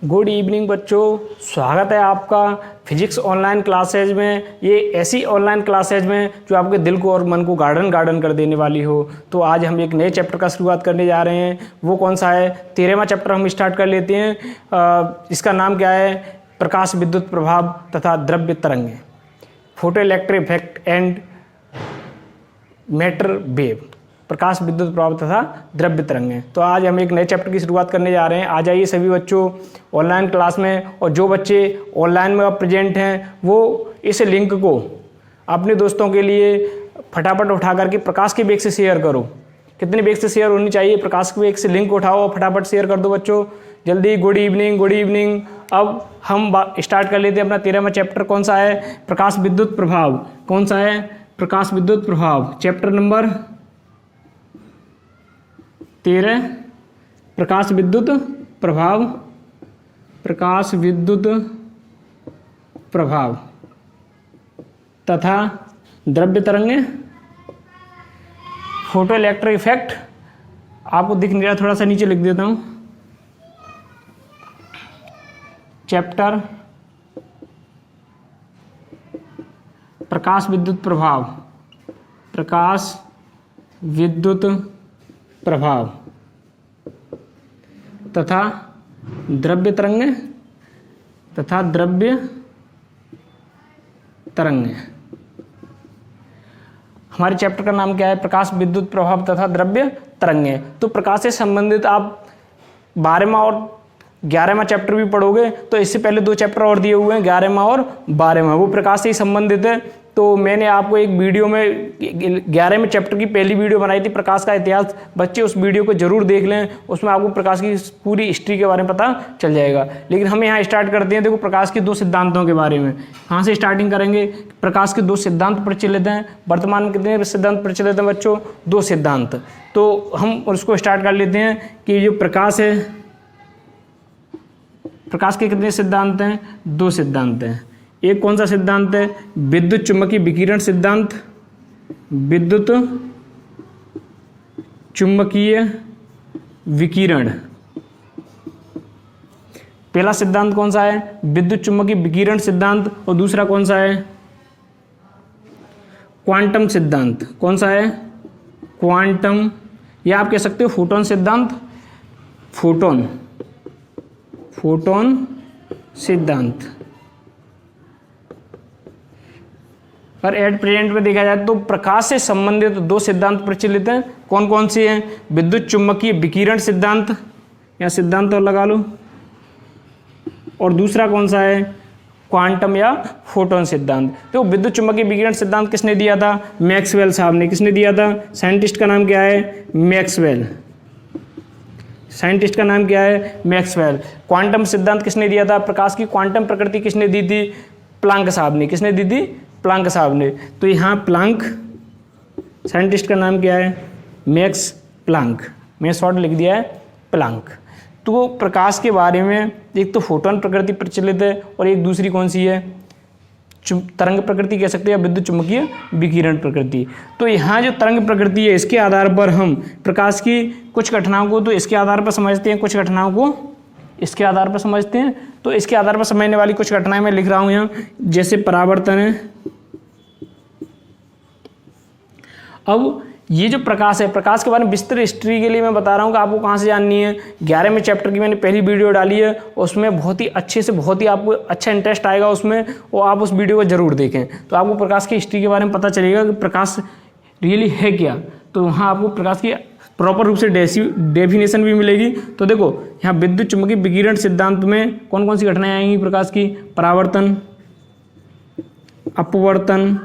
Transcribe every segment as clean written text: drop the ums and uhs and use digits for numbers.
Good evening बच्चों, स्वागत है आपका फिजिक्स ऑनलाइन क्लासेज में। ये ऐसी ऑनलाइन क्लासेज में जो आपके दिल को और मन को गार्डन कर देने वाली हो। तो आज हम एक नए चैप्टर का शुरुआत करने जा रहे हैं। वो कौन सा है? 13वां चैप्टर हम स्टार्ट कर लेते हैं। इसका नाम क्या है? प्रकाश विद्युत प्रभाव तथा द्रव्य तरंगें, photoelectric effect and matter wave, प्रकाश विद्युत प्रभाव तथा द्रव्य तरंगें। तो आज हम एक नए चैप्टर की शुरुआत करने जा रहे हैं। आ जाइए सभी बच्चों ऑनलाइन क्लास में, और जो बच्चे ऑनलाइन में प्रेजेंट हैं वो इस लिंक को अपने दोस्तों के लिए फटाफट उठा करके प्रकाश के वेग से शेयर करो। कितने वेग से शेयर होनी चाहिए? प्रकाश के वेग से लिंक उठाओ और फटाफट शेयर कर दो बच्चों, जल्दी। Good evening, good evening. अब हम स्टार्ट कर लेते हैं अपना 13वां चैप्टर। कौन सा है? प्रकाश विद्युत प्रभाव। कौन सा है? प्रकाश विद्युत प्रभाव। चैप्टर नंबर 13, प्रकाश विद्युत प्रभाव। प्रकाश विद्युत प्रभाव तथा द्रव्य तरंगें, फोटो इलेक्ट्रिक इफेक्ट। आपको दिख नहीं रहा, थोड़ा सा नीचे लिख देता हूं। चैप्टर प्रकाश विद्युत प्रभाव, प्रकाश विद्युत प्रभाव तथा द्रव्य तरंगें, तथा द्रव्य तरंगें। हमारे चैप्टर का नाम क्या है? प्रकाश विद्युत प्रभाव तथा द्रव्य तरंगें। तो प्रकाश से संबंधित आप 12वां और 11वां चैप्टर भी पढ़ोगे। तो इससे पहले 2 चैप्टर और दिए हुए हैं, 11वां और 12वां, वो प्रकाश से ही संबंधित है। तो मैंने आपको एक वीडियो में 11वें चैप्टर की पहली वीडियो बनाई थी, प्रकाश का इतिहास। बच्चे उस वीडियो को जरूर देख लें, उसमें आपको प्रकाश की पूरी हिस्ट्री के बारे में पता चल जाएगा। लेकिन हम यहाँ स्टार्ट करते हैं। देखो, प्रकाश के 2 सिद्धांतों के बारे में। कहाँ से स्टार्टिंग करेंगे? प्रकाश के 2 सिद्धांत प्रचलित हैं। वर्तमान में कितने सिद्धांत प्रचलित हैं बच्चों? 2 सिद्धांत। तो हम उसको स्टार्ट कर लेते हैं कि जो प्रकाश है, प्रकाश के कितने सिद्धांत हैं? 2 सिद्धांत हैं। एक कौन सा सिद्धांत है? विद्युत चुम्बकीय विकिरण सिद्धांत। विद्युत चुम्बकीय विकिरण। पहला सिद्धांत कौन सा है? विद्युत चुम्बकीय विकिरण सिद्धांत। और दूसरा कौन सा है? क्वांटम सिद्धांत। कौन सा है? क्वांटम, या आप कह सकते हो फोटोन सिद्धांत। फोटोन सिद्धांत। और एट प्रेजेंट में देखा जाए तो प्रकाश से संबंधित 2 सिद्धांत प्रचलित हैं। कौन कौन से हैं? विद्युत चुम्बकीय विकिरण सिद्धांत, या सिद्धांत और लगा लो। और दूसरा कौन सा है? क्वांटम या फोटोन सिद्धांत। तो विद्युत चुम्बकीय विकिरण सिद्धांत किसने दिया था? मैक्सवेल साहब ने। किसने दिया था? साइंटिस्ट का नाम क्या है? मैक्सवेल। साइंटिस्ट का नाम क्या है? मैक्सवेल। क्वांटम सिद्धांत किसने दिया था? प्रकाश की क्वांटम प्रकृति किसने दी थी? प्लांक साहब ने। किसने दी थी? प्लांक साहब ने। तो यहाँ प्लांक, साइंटिस्ट का नाम क्या है? Max Planck. मैं शॉर्ट लिख दिया है प्लांक। तो प्रकाश के बारे में एक तो फोटोन प्रकृति प्रचलित है, और एक दूसरी कौन सी है? तरंग प्रकृति कह सकते हैं, या विद्युत चुम्बकीय विकिरण प्रकृति। तो यहाँ जो तरंग प्रकृति है, इसके आधार पर हम प्रकाश की कुछ घटनाओं को तो इसके आधार पर समझते हैं, कुछ घटनाओं को इसके आधार पर समझते हैं। तो इसके आधार पर समझने वाली कुछ घटनाएं मैं लिख रहा हूँ यहाँ, जैसे परावर्तन है। अब ये जो प्रकाश है, प्रकाश के बारे में विस्तृत हिस्ट्री के लिए मैं बता रहा हूँ कि आपको कहाँ से जाननी है। 11वें चैप्टर की मैंने पहली वीडियो डाली है, उसमें बहुत ही अच्छे से, बहुत ही आपको अच्छा इंटरेस्ट आएगा उसमें, और आप उस वीडियो को जरूर देखें। तो आपको प्रकाश की हिस्ट्री के बारे में पता चलेगा कि प्रकाश रियली है क्या। तो वहाँ आपको प्रकाश की प्रॉपर रूप से डेफिनेशन भी मिलेगी। तो देखो, यहाँ विद्युत चुम्बकीय विकिरण सिद्धांत में कौन कौन सी घटनाएं आएंगी प्रकाश की? परावर्तन, अपवर्तन,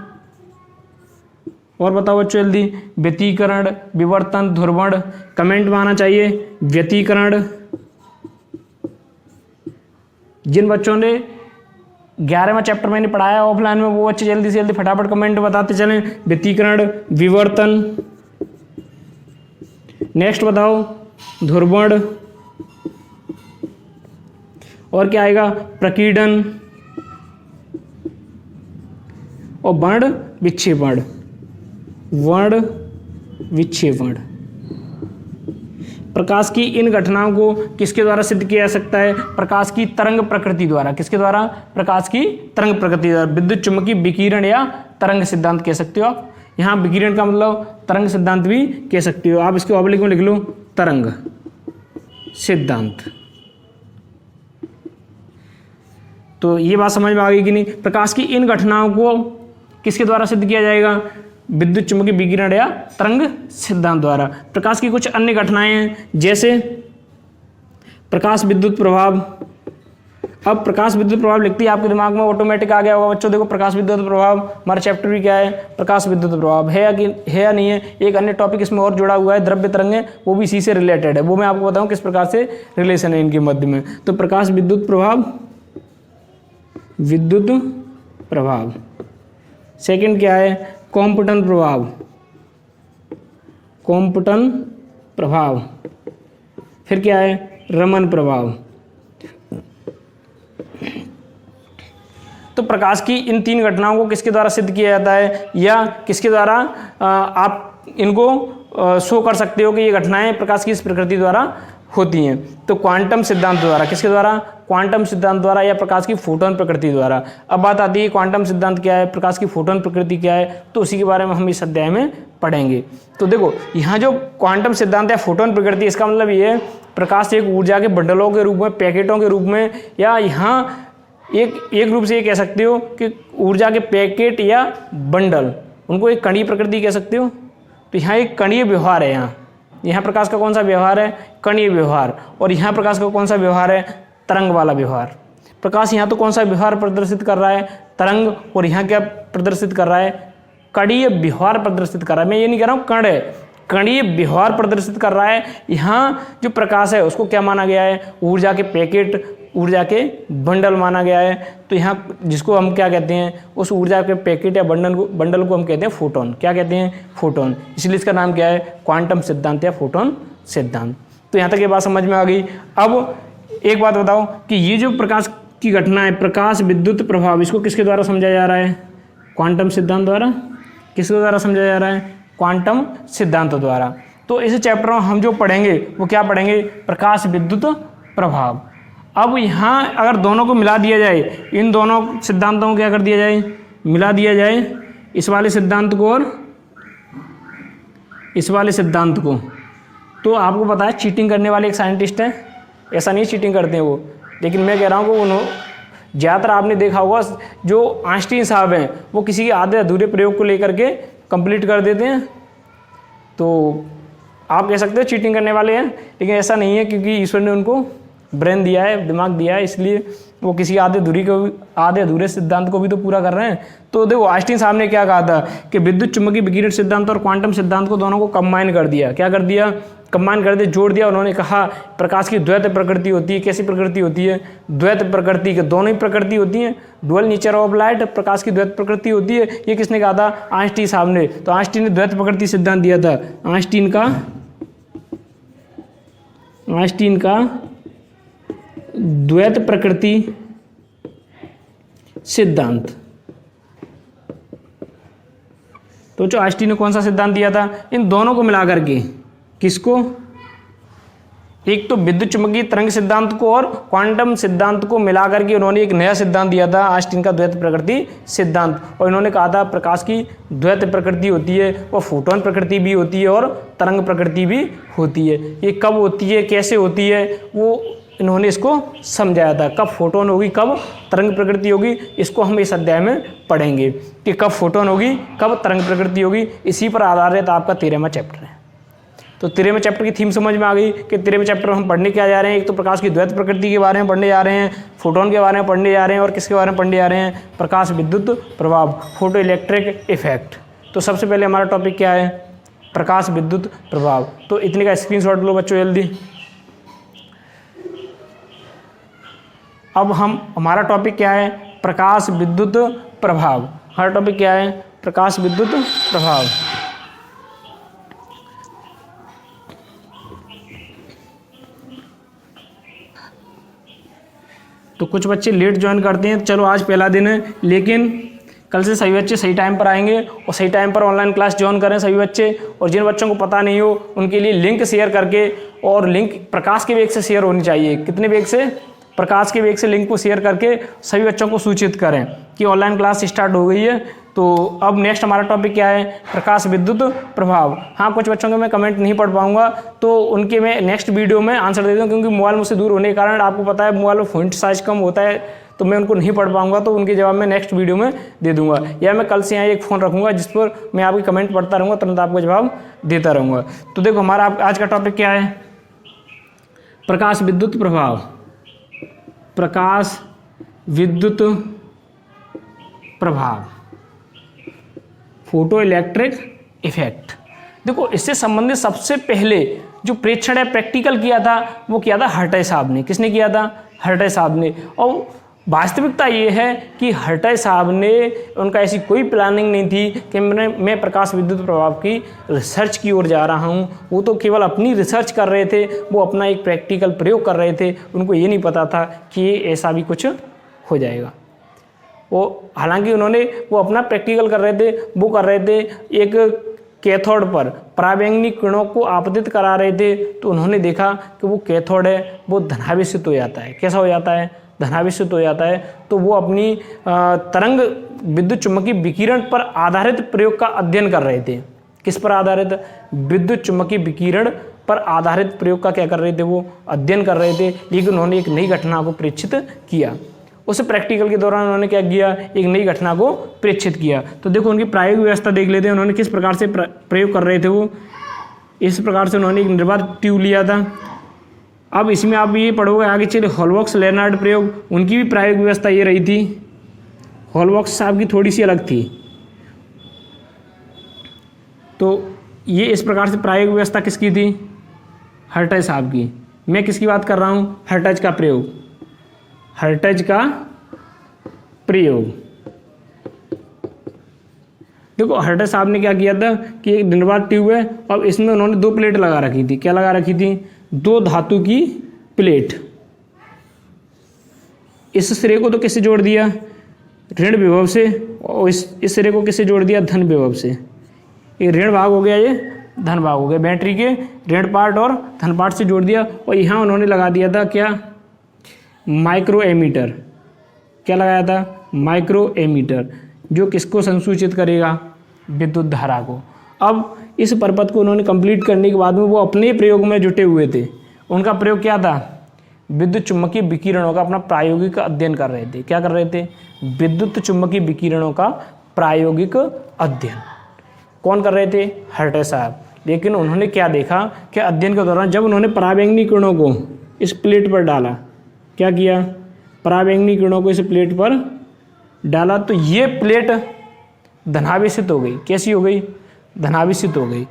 और बताओ बच्चों जल्दी। व्यतिकरण, विवर्तन, ध्रुवण। कमेंट में आना चाहिए व्यतिकरण। जिन बच्चों ने 11वां चैप्टर मैंने पढ़ाया ऑफलाइन में, वो बच्चे जल्दी से जल्दी फटाफट कमेंट बताते चलें। व्यतिकरण, विवर्तन। नेक्स्ट बताओ ध्रुवण। और क्या आएगा? प्रकीर्णन और वर्ण विक्षेपण। वर्ण विक्षेपण। प्रकाश की इन घटनाओं को किसके द्वारा सिद्ध किया जा सकता है? प्रकाश की तरंग प्रकृति द्वारा। किसके द्वारा? प्रकाश की तरंग प्रकृति द्वारा। विद्युत चुम्बकीय विकिरण या तरंग सिद्धांत कह सकते हो आप। यहाँ विकिरण का मतलब तरंग सिद्धांत भी कह सकते हो आप। इसके ऑब्लिक में लिख लो तरंग सिद्धांत। तो ये बात समझ में आ गई कि नहीं? प्रकाश की इन घटनाओं को किसके द्वारा सिद्ध किया जाएगा? विद्युत चुम्बकीय विकिरण या तरंग सिद्धांत द्वारा। प्रकाश की कुछ अन्य घटनाएं हैं, जैसे प्रकाश विद्युत प्रभाव। अब प्रकाश विद्युत प्रभाव लिखते ही आपके दिमाग में ऑटोमेटिक आ गया होगा बच्चों, देखो प्रकाश विद्युत प्रभाव हमारा चैप्टर भी क्या है? प्रकाश विद्युत प्रभाव है या नहीं है? एक अन्य टॉपिक इसमें और जुड़ा हुआ है, द्रव्य तरंगें, वो भी इसी से रिलेटेड है। वो मैं आपको बताऊं किस प्रकार से रिलेशन है इनके मध्य में। तो प्रकाश विद्युत प्रभाव, विद्युत प्रभाव। सेकंड क्या है? कॉम्पटन प्रभाव, कॉम्पटन प्रभाव। फिर क्या है? रमन प्रभाव। तो प्रकाश की इन तीन घटनाओं को किसके द्वारा सिद्ध किया जाता है, या किसके द्वारा आप इनको शो कर सकते हो कि ये घटनाएं प्रकाश की इस प्रकृति द्वारा होती हैं? तो क्वांटम सिद्धांत द्वारा। किसके द्वारा? क्वांटम सिद्धांत द्वारा या प्रकाश की फोटोन प्रकृति द्वारा। अब बात आती है क्वांटम सिद्धांत क्या है, प्रकाश की फोटोन प्रकृति क्या है, तो उसी के बारे में हम इस अध्याय में पढ़ेंगे। तो देखो यहाँ जो क्वांटम सिद्धांत है फोटोन प्रकृति, इसका मतलब ये है प्रकाश एक ऊर्जा के बंडलों के रूप में, पैकेटों के रूप में, या यहाँ एक रूप से ये कह सकते हो कि ऊर्जा के पैकेट या बंडल, उनको एक कणीय प्रकृति कह सकते हो। तो यहाँ एक कणीय व्यवहार है। यहाँ प्रकाश का कौन सा व्यवहार है? कणीय व्यवहार। और यहाँ प्रकाश का कौन सा व्यवहार है? तरंग वाला व्यवहार। प्रकाश यहाँ तो कौन सा व्यवहार प्रदर्शित कर रहा है? तरंग। और यहाँ क्या प्रदर्शित कर रहा है? कणीय व्यवहार प्रदर्शित कर रहा है। मैं ये नहीं कह रहा हूँ कण है, कणीय व्यवहार प्रदर्शित कर रहा है। यहाँ जो प्रकाश है उसको क्या माना गया है? ऊर्जा के पैकेट, ऊर्जा के बंडल माना गया है। तो यहाँ जिसको हम क्या कहते हैं, उस ऊर्जा के पैकेट या बंडल को हम कहते हैं फोटोन। क्या कहते हैं? फोटोन। इसलिए इसका नाम क्या है? क्वांटम सिद्धांत या फोटोन सिद्धांत। तो यहाँ तक ये बात समझ में आ गई। अब एक बात बताओ कि ये जो प्रकाश की घटना है, प्रकाश विद्युत प्रभाव, इसको किसके द्वारा समझा जा रहा है? क्वांटम सिद्धांत द्वारा। किसके द्वारा समझा जा रहा है? क्वांटम सिद्धांत द्वारा। तो इस चैप्टर में हम जो पढ़ेंगे वो क्या पढ़ेंगे? प्रकाश विद्युत प्रभाव। अब यहाँ अगर दोनों को मिला दिया जाए, इन दोनों सिद्धांतों को क्या कर दिया जाए? मिला दिया जाए, इस वाले सिद्धांत को और इस वाले सिद्धांत को। तो आपको पता है चीटिंग करने वाले एक साइंटिस्ट हैं, ऐसा नहीं चीटिंग करते हैं वो, लेकिन मैं कह रहा हूँ कि उन्होंने ज़्यादातर आपने देखा होगा जो आइंस्टीन साहब हैं वो किसी के आधे अधूरे प्रयोग को लेकर के कंप्लीट कर देते हैं। तो आप कह सकते हो चीटिंग करने वाले हैं, लेकिन ऐसा नहीं है, क्योंकि ईश्वर ने उनको ब्रेन दिया है, दिमाग दिया है, इसलिए वो किसी आधे अधूरे सिद्धांत को भी तो पूरा कर रहे हैं। तो देखो आइंस्टीन साहब ने क्या कहा था कि विद्युत चुम्बकीय विकिरण सिद्धांत और क्वांटम सिद्धांत को दोनों को कंबाइन कर दिया। क्या कर दिया? कंबाइन कर दिया, जोड़ दिया। उन्होंने कहा प्रकाश की द्वैत प्रकृति होती है। कैसी प्रकृति होती है? द्वैत प्रकृति के, दोनों ही प्रकृति होती है, डुअल नेचर ऑफ लाइट, प्रकाश की द्वैत प्रकृति होती है। ये किसने कहा था? आइंस्टीन साहब ने। तो आइंस्टीन ने द्वैत प्रकृति सिद्धांत दिया था। आइंस्टीन का द्वैत प्रकृति सिद्धांत। तो जो आइंस्टीन ने कौन सा सिद्धांत दिया था? इन दोनों को मिलाकर के। किसको? एक तो विद्युत चुम्बकीय तरंग सिद्धांत को और क्वांटम सिद्धांत को मिलाकर के उन्होंने एक नया सिद्धांत दिया था, आइंस्टीन का द्वैत प्रकृति सिद्धांत। और इन्होंने कहा था प्रकाश की द्वैत प्रकृति होती है, वो फोटोन प्रकृति भी होती है और तरंग प्रकृति भी होती है। ये कब होती है, कैसे होती है, वो इन्होंने इसको समझाया था। कब फोटोन होगी, कब तरंग प्रकृति होगी, इसको हम इस अध्याय में पढ़ेंगे कि कब फोटोन होगी, कब तरंग प्रकृति होगी। इसी पर आधारित आपका 13वां चैप्टर है। तो 13वें चैप्टर की थीम समझ में आ गई कि 13वें चैप्टर में हम पढ़ने क्या जा रहे हैं? एक तो प्रकाश की द्वैत प्रकृति के बारे में पढ़ने जा रहे हैं, फोटोन के बारे में पढ़ने जा रहे हैं, और किसके बारे में पढ़ने जा रहे हैं? प्रकाश विद्युत प्रभाव, फोटो इलेक्ट्रिक इफेक्ट। तो सबसे पहले हमारा टॉपिक क्या है? प्रकाश विद्युत प्रभाव। तो इतने का स्क्रीनशॉट लो बच्चों जल्दी। अब हमारा टॉपिक क्या है? प्रकाश विद्युत प्रभाव। हमारा टॉपिक क्या है? प्रकाश विद्युत प्रभाव। तो कुछ बच्चे लेट ज्वाइन करते हैं, चलो आज पहला दिन है, लेकिन कल से सभी बच्चे सही टाइम पर आएंगे और सही टाइम पर ऑनलाइन क्लास ज्वाइन करें सभी बच्चे। और जिन बच्चों को पता नहीं हो उनके लिए लिंक शेयर करके और लिंक प्रकाश के वेग से शेयर होनी चाहिए। कितने वेग से? प्रकाश के वेग से लिंक को शेयर करके सभी बच्चों को सूचित करें कि ऑनलाइन क्लास स्टार्ट हो गई है। तो अब नेक्स्ट हमारा टॉपिक क्या है? प्रकाश विद्युत प्रभाव। हाँ, कुछ बच्चों के मैं कमेंट नहीं पढ़ पाऊंगा तो उनके मैं नेक्स्ट वीडियो में आंसर दे दूँ, क्योंकि मोबाइल मुझसे दूर होने के कारण आपको पता है मोबाइल में फॉन्ट साइज कम होता है, तो मैं उनको नहीं पढ़ पाऊंगा, तो उनके जवाब मैं नेक्स्ट वीडियो में दे दूंगा, या मैं कल से यहाँ एक फ़ोन रखूंगा जिस पर मैं आपके कमेंट पढ़ता रहूँगा, तुरंत आपको जवाब देता रहूँगा। तो देखो हमारा आज का टॉपिक क्या है? प्रकाश विद्युत प्रभाव। प्रकाश विद्युत प्रभाव, फोटो इलेक्ट्रिक इफेक्ट। देखो इससे संबंधित सबसे पहले जो प्रेक्षण या प्रैक्टिकल किया था वो किया था हर्टय साहब ने। किसने किया था? हर्टय साहब ने। और वास्तविकता ये है कि हर्टय साहब ने, उनका ऐसी कोई प्लानिंग नहीं थी कि मैं प्रकाश विद्युत प्रभाव की रिसर्च की ओर जा रहा हूँ। वो तो केवल अपनी रिसर्च कर रहे थे, वो अपना एक प्रैक्टिकल प्रयोग कर रहे थे। उनको ये नहीं पता था कि ऐसा भी कुछ हो जाएगा। वो हालांकि उन्होंने वो अपना प्रैक्टिकल कर रहे थे, वो कर रहे थे एक कैथोड पर पराबैंगनी किरणों को आपतित करा रहे थे। तो उन्होंने देखा कि वो कैथोड है वो धनावेशित हो जाता है। कैसा हो जाता है? धनावेशित हो जाता है। तो वो अपनी तरंग विद्युत चुम्बकीय विकिरण पर आधारित प्रयोग का अध्ययन कर रहे थे। किस पर आधारित? विद्युत चुम्बकीय विकिरण पर आधारित प्रयोग का क्या कर रहे थे? वो अध्ययन कर रहे थे। लेकिन उन्होंने एक नई घटना को प्रेक्षित किया। उस प्रैक्टिकल के दौरान उन्होंने क्या किया? एक नई घटना को प्रेक्षित किया। तो देखो उनकी प्रायोगिक व्यवस्था देख लेते हैं, उन्होंने किस प्रकार से प्रयोग कर रहे थे। वो इस प्रकार से उन्होंने एक निर्वात ट्यूब लिया था। अब इसमें आप ये पढ़ोगे आगे चले हॉलबॉक्स लेनार्ड प्रयोग, उनकी भी प्रायोगिक व्यवस्था ये रही थी। हॉलबॉक्स साहब की थोड़ी सी अलग थी। तो ये इस प्रकार से प्रायोगिक व्यवस्था किसकी थी? हर्टज साहब की। मैं किसकी बात कर रहा हूँ? हर्टज का प्रयोग। हर्टज का प्रयोग। देखो हर्टज साहब ने क्या किया था कि एक निर्वात ट्यूब है और इसमें उन्होंने 2 प्लेट लगा रखी थी। क्या लगा रखी थी? 2 धातु की प्लेट। इस सिरे को तो किससे जोड़ दिया? ऋण विभव से, और इस सिरे को किससे जोड़ दिया? धन विभव से। ये ऋण भाग हो गया, ये धन भाग हो गया। बैटरी के ऋण पार्ट और धन पार्ट से जोड़ दिया। और यहाँ उन्होंने लगा दिया था क्या? Micro ammeter. क्या लगाया था? माइक्रो एमीटर, जो किसको संसूचित करेगा? विद्युत धारा को। अब इस परपथ को उन्होंने कंप्लीट करने के बाद में वो अपने प्रयोग में जुटे हुए थे। उनका प्रयोग क्या था? विद्युत चुम्बकीय विकिरणों का अपना प्रायोगिक अध्ययन कर रहे थे। क्या कर रहे थे? विद्युत चुम्बकीय विकिरणों का प्रायोगिक अध्ययन। कौन कर रहे थे? हर्टज साहब। लेकिन उन्होंने क्या देखा कि अध्ययन के दौरान जब उन्होंने पराबैंगनी किरणों को इस प्लेट पर डाला, क्या किया? पराबैंगनी किरणों को इस प्लेट पर डाला तो ये प्लेट धनावेशित हो गई। कैसी हो गई? धनावेशित हो गई।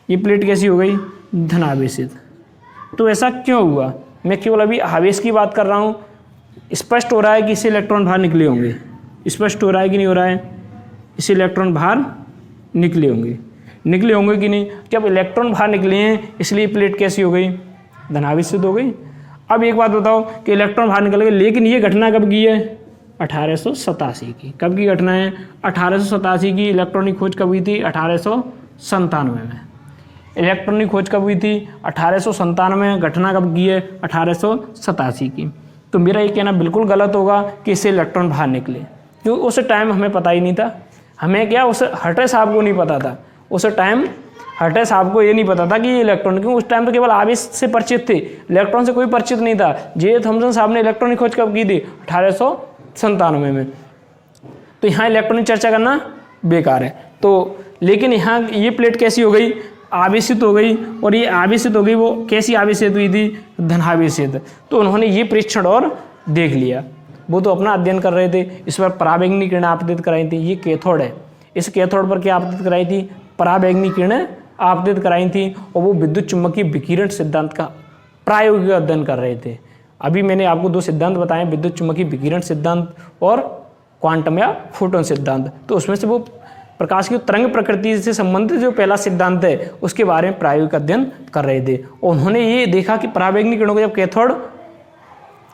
ये प्लेट कैसी हो गई? धनावेशित। तो ऐसा क्यों हुआ? मैं केवल अभी आवेश की बात कर रहा हूँ। स्पष्ट हो रहा है कि इससे इलेक्ट्रॉन बाहर निकले होंगे। स्पष्ट हो रहा है कि नहीं हो रहा है? इससे इलेक्ट्रॉन बाहर निकले होंगे। निकले होंगे कि नहीं? जब इलेक्ट्रॉन बाहर निकले हैं इसलिए प्लेट कैसी हो गई? धनावेशित हो गई। अब एक बात बताओ कि इलेक्ट्रॉन बाहर निकल गए, लेकिन ये घटना कब की है? 1887 की। कब की घटना है? 1887 की। इलेक्ट्रॉन की खोज कब हुई थी? 1897 में। इलेक्ट्रॉन की खोज कब हुई थी? 1897 में। घटना कब की है? 1887 की। तो मेरा ये कहना बिल्कुल गलत होगा कि इससे इलेक्ट्रॉन बाहर निकले, क्योंकि उस टाइम हमें पता ही नहीं था। हमें क्या, उस हर्टज साहब को नहीं पता था। उस टाइम हर्टज साहब को ये नहीं पता था कि ये इलेक्ट्रॉन, क्योंकि उस टाइम तो केवल आवेश से परिचित थे, इलेक्ट्रॉन से कोई परिचित नहीं था। जे थॉमसन साहब ने इलेक्ट्रॉन की खोज कब की थी? 1897 में। तो यहाँ इलेक्ट्रॉन की चर्चा करना बेकार है। तो लेकिन यहाँ ये प्लेट कैसी हो गई? आवेशित हो गई। और ये आवेशित हो गई, वो कैसी आवेशित हुई थी? धनावेशित। तो उन्होंने ये परीक्षण और देख लिया। वो तो अपना अध्ययन कर रहे थे, इस पर पराबैंगनी किरणें आपतित कराई थी। ये कैथोड है, इस कैथोड पर क्या आपतित कराई थी? पराबैंगनी किरणें आपतित कराई थी। और वो विद्युत चुम्बकीय विकिरण सिद्धांत का प्रायोगिक अध्ययन कर रहे थे। अभी मैंने आपको 2 सिद्धांत बताए, विद्युत चुम्बकीय विकिरण सिद्धांत और क्वांटम या फोटोन सिद्धांत। तो उसमें से वो प्रकाश की तरंग प्रकृति से संबंधित जो पहला सिद्धांत है उसके बारे में प्रायोगिक अध्ययन कर रहे थे। और उन्होंने ये देखा कि पराबैंगनी किरणों को जब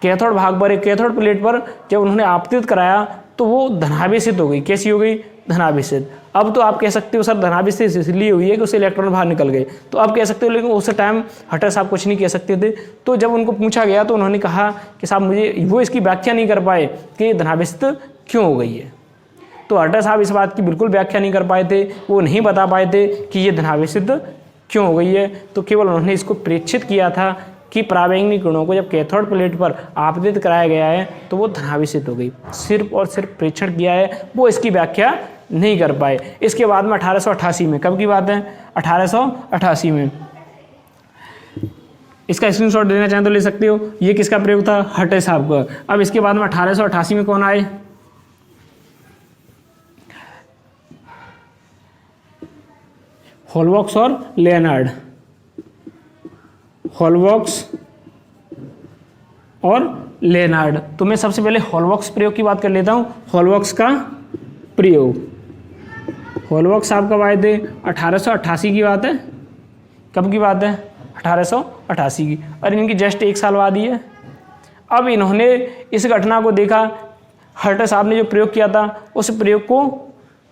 कैथोड भाग पर, कैथोड प्लेट पर जब उन्होंने आपतित कराया तो वो धनावेशित हो गई। कैसी हो गई? धनावेशित। अब तो आप कह सकते हो सर धनावेशित इसलिए हुई है कि उससे इलेक्ट्रॉन बाहर निकल गए, तो आप कह सकते हो, लेकिन उस टाइम हटर साहब कुछ नहीं कह सकते थे। तो जब उनको पूछा गया तो उन्होंने कहा कि साहब मुझे, वो इसकी व्याख्या नहीं कर पाए कि धनावेशित क्यों हो गई है। तो हटर साहब इस बात की बिल्कुल व्याख्या नहीं कर पाए थे, वो नहीं बता पाए थे कि ये धनावेशित क्यों हो गई है। तो केवल उन्होंने इसको प्रेक्षित किया था कि पराबैंगनी किरणों को जब कैथोड प्लेट पर आपतित कराया गया है तो वो धनावेशित हो गई, सिर्फ और सिर्फ प्रेक्षण किया है, वो इसकी व्याख्या नहीं कर पाए। इसके बाद में 1888 में, कब की बात है, 1888 में, इसका स्क्रीनशॉट देना चाहें तो ले सकते हो। ये किसका प्रयोग था, हटे साहब का। अब इसके बाद में 1888 में कौन आए, हॉलबॉक्स और लियोनार्ड, हॉलबॉक्स और लियोनार्ड। तो मैं सबसे पहले हॉलबॉक्स प्रयोग की बात कर लेता हूं। हॉलबॉक्स का प्रयोग, हॉलबॉक्स साहब कब आए थे, 1888 की बात है। कब की बात है, 1888 की, और इनकी जस्ट 1 साल बाद ही है। अब इन्होंने इस घटना को देखा, हर्टर साहब ने जो प्रयोग किया था उस प्रयोग को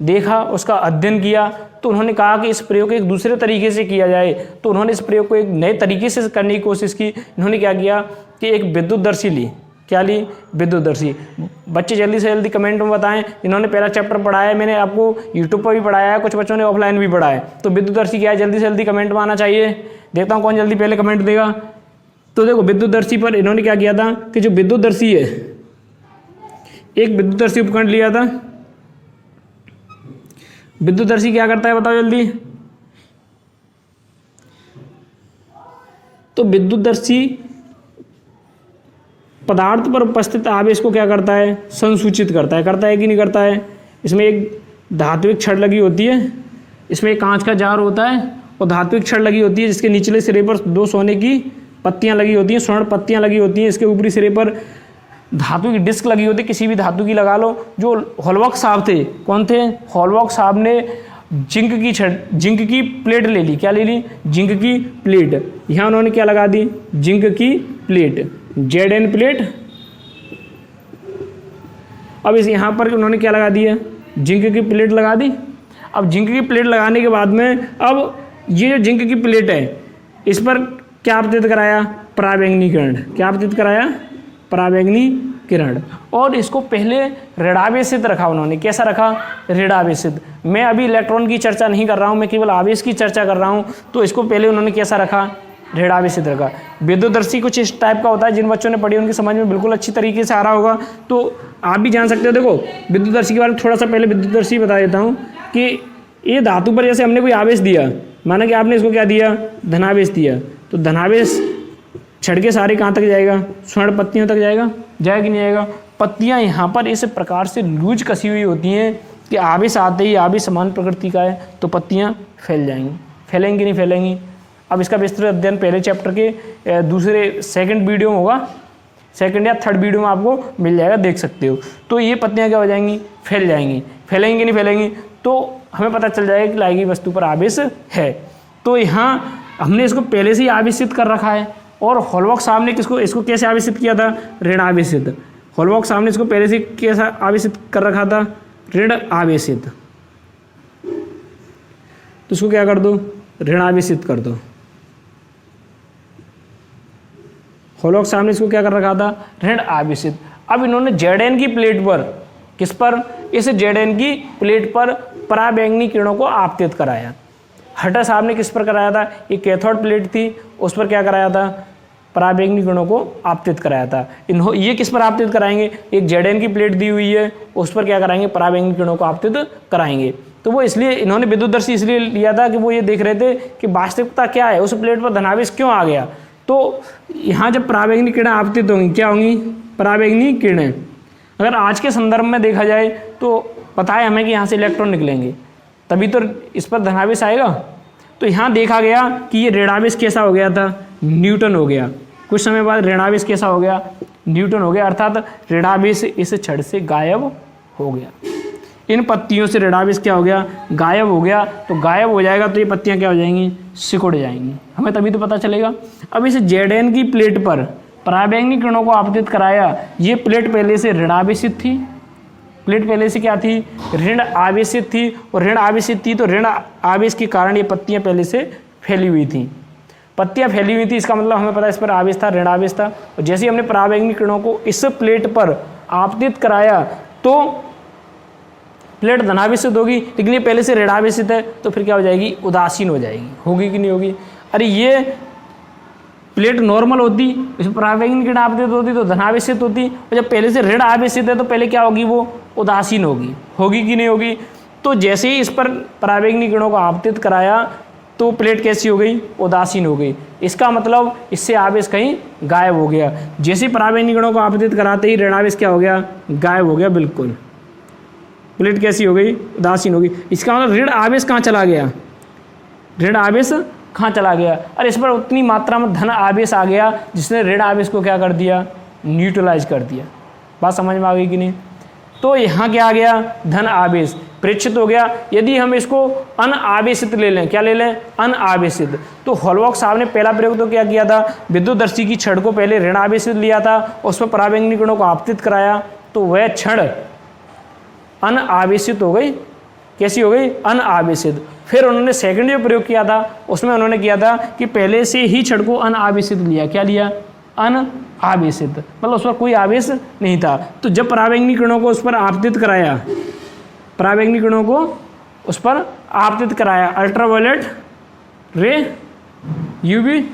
देखा, उसका अध्ययन किया, तो उन्होंने कहा कि इस प्रयोग को एक दूसरे तरीके से किया जाए। तो उन्होंने इस प्रयोग को एक नए तरीके से करने की कोशिश की। इन्होंने क्या किया कि एक विद्युतदर्शी ली, क्या ली, विद्युतदर्शी। बच्चे जल्दी से जल्दी कमेंट में बताएं, इन्होंने पहला चैप्टर पढ़ाया है, मैंने आपको यूट्यूब पर भी पढ़ाया है, कुछ बच्चों ने ऑफलाइन भी पढ़ा है। तो विद्युतदर्शी क्या है, जल्दी से जल्दी कमेंट में आना चाहिए। देखता हूँ कौन जल्दी पहले कमेंट देगा। तो देखो विद्युतदर्शी पर इन्होंने क्या किया था कि जो विद्युतदर्शी है, एक विद्युतदर्शी उपकरण लिया था। विद्युतदर्शी क्या करता है बताओ जल्दी। तो विद्युतदर्शी पदार्थ पर उपस्थित आवेश को क्या करता है, संसूचित करता है कि नहीं करता है। इसमें एक धात्विक छड़ लगी होती है, इसमें एक कांच का जार होता है और धात्विक छड़ लगी होती है, जिसके निचले सिरे पर 2 सोने की पत्तियां लगी होती हैं, स्वर्ण पत्तियां लगी होती हैं। इसके ऊपरी सिरे पर धातु की डिस्क लगी होती है, किसी भी धातु की लगा लो। जो हॉलबॉक्स साहब थे, कौन थे, हॉलबॉक्स साहब ने जिंक की प्लेट ले ली। क्या ले ली, जिंक की प्लेट। यहाँ उन्होंने क्या लगा दी, जिंक की प्लेट, Zn प्लेट। अब इस यहाँ पर उन्होंने क्या लगा दिया, जिंक की प्लेट लगा दी। अब जिंक की प्लेट लगाने के बाद में अब ये जो जिंक की प्लेट है, इस पर क्या आपतित कराया, पराबैंगनी किरण। क्या आपतित कराया, पराबैंगनी किरण। और इसको पहले ऋणावेशित रखा उन्होंने। कैसा रखा, ऋणावेशित। मैं अभी इलेक्ट्रॉन की चर्चा नहीं कर रहा हूँ, मैं केवल आवेश की चर्चा कर रहा हूँ। तो इसको पहले उन्होंने कैसा रखा, ऋणावेशित रखा। विद्युतदर्शी कुछ इस टाइप का होता है, जिन बच्चों ने पढ़ी उनकी समझ में बिल्कुल अच्छी तरीके से आ रहा होगा, तो आप भी जान सकते हो। देखो विद्युतदर्शी के बारे में थोड़ा सा पहले विद्युतदर्शी बता देता हूँ कि ये धातु पर जैसे हमने कोई आवेश दिया, माना कि आपने इसको क्या दिया, धनावेश दिया, तो धनावेश छड़ के सारे कहाँ तक जाएगा, स्वर्ण पत्तियों तक जाएगा कि नहीं जाएगा। पत्तियाँ यहाँ पर इस प्रकार से लूज कसी हुई होती हैं कि आवेश आते ही, आवेश समान प्रकृति का है तो पत्तियाँ फैल जाएंगी। फैलेंगी नहीं फैलेंगी। अब इसका विस्तृत अध्ययन पहले चैप्टर के दूसरे सेकंड वीडियो में होगा, सेकंड या थर्ड वीडियो में आपको मिल जाएगा, देख सकते हो। तो ये पत्तियाँ क्या हो जाएंगी, फैल जाएंगी। फैलेंगी नहीं फैलेंगी, तो हमें पता चल जाएगा कि लागी वस्तु पर आवेश है। तो यहाँ हमने इसको पहले से ही आवेशित कर रखा है। और हॉलबॉक्स साहब ने इसको कैसे आवेशित किया था, ऋण आवेशित। हॉलबॉक्स साहब ने इसको पहले से कैसा आवेशित कर रखा था, ऋण आवेशित। तो इसको क्या कर दो, ऋण आवेशित कर दो। हॉलबॉक्स साहब ने इसको क्या कर रखा था, ऋण आवेशित। अब इन्होंने Zn की प्लेट पर, किस पर, इस Zn की प्लेट पर पराबैंगनी किरणों को आपतित कराया। हटर साहब ने किस पर कराया था, एक कैथोड प्लेट थी, उस पर क्या कराया था, पराबैंगनी किरणों को आपतित कराया था। ये किस पर आपतित कराएंगे, एक Zn की प्लेट दी हुई है, उस पर क्या कराएंगे, पराबैंगनी किरणों को आपतित कराएंगे। तो वो इसलिए इन्होंने विद्युतदर्शी इसलिए लिया था कि वो ये देख रहे थे कि वास्तविकता क्या है, उस प्लेट पर धनावेश क्यों आ गया। तो यहाँ जब पराबैंगनी किरणें आपतित होंगी, क्या होंगी, पराबैंगनी किरणें। अगर आज के संदर्भ में देखा जाए तो पता है हमें कि यहाँ से इलेक्ट्रॉन निकलेंगे, तभी तो इस पर धनावेश आएगा। तो यहाँ देखा गया कि ये ऋणावेश कैसा हो गया था, न्यूटन हो गया। कुछ समय बाद ऋणावेश कैसा हो गया, न्यूटन हो गया। अर्थात ऋणावेश इस छड़ से गायब हो गया। इन पत्तियों से ऋणावेश क्या हो गया, गायब हो गया। तो गायब हो जाएगा तो ये पत्तियाँ क्या हो जाएंगी, सिकुड़ जाएंगी। हमें तभी तो पता चलेगा। अब इस Zn की प्लेट पर पराबैंगनी किरणों को आपतित कराया। ये प्लेट पहले से ऋणावेशित थी, प्लेट पहले से क्या थी, ऋण आवेशित थी, और ऋण आवेशित थी तो ऋण आवेश के कारण ये पत्तियां पहले से फैली हुई थी। पत्तियां फैली हुई थी, इसका मतलब हमें पता है इस पर आवेश था, ऋण आवेश था। और जैसे ही हमने पराबैंगनी किरणों को इस प्लेट पर आपतित कराया तो प्लेट धनावेशित होगी, लेकिन ये पहले से ऋणावेशित है तो फिर क्या हो जाएगी, उदासीन हो जाएगी। होगी कि नहीं होगी? अरे ये प्लेट नॉर्मल होती, इसमें पराबैंगनी किरण आपतित होती तो धनावेशित होती, और जब पहले से ऋण आवेशित है तो पहले क्या होगी, वो उदासीन होगी। होगी कि नहीं होगी? तो जैसे ही इस पर पराबैंगनी किरणों को आपतित कराया तो प्लेट कैसी हो गई, उदासीन हो गई। इसका मतलब इससे आवेश कहीं गायब हो गया। जैसे पराबैंगनी किरणों को आपतित कराते ही ऋणावेश क्या हो गया, गायब हो गया बिल्कुल। प्लेट कैसी हो गई, उदासीन हो गई। इसका मतलब ऋण आवेश कहाँ चला गया, ऋण आवेश कहाँ चला गया? और इस पर उतनी मात्रा में धन आवेश आ गया जिसने ऋण आवेश को क्या कर दिया, न्यूट्रलाइज कर दिया। बात समझ में आ गई कि नहीं? तो यहाँ क्या आ गया, धन आवेश प्रेक्षित हो गया। यदि हम इसको अनआवेशित ले लें, क्या ले लें, अनआवेशित, तो हॉलबॉक्स साहब ने पहला प्रयोग तो क्या किया था, विद्युतदर्शी की छड़ को पहले ऋण आवेशित लिया था, उस पर पराबैंगनी किरणों को आपतित कराया तो वह छड़ अनआवेशित हो गई। कैसी हो गई, अनआवेशित। फिर उन्होंने सेकंड जो प्रयोग किया था उसमें उन्होंने किया था कि पहले से ही छड़ को अनआवेशित लिया। क्या लिया, अनआवेशित, मतलब उस पर कोई आवेश नहीं था। तो जब पराबैंगनी किरणों को उस पर आपतित कराया, पराबैंगनी किरणों को उस पर आपतित कराया, अल्ट्रावायलेट रे, यूवी,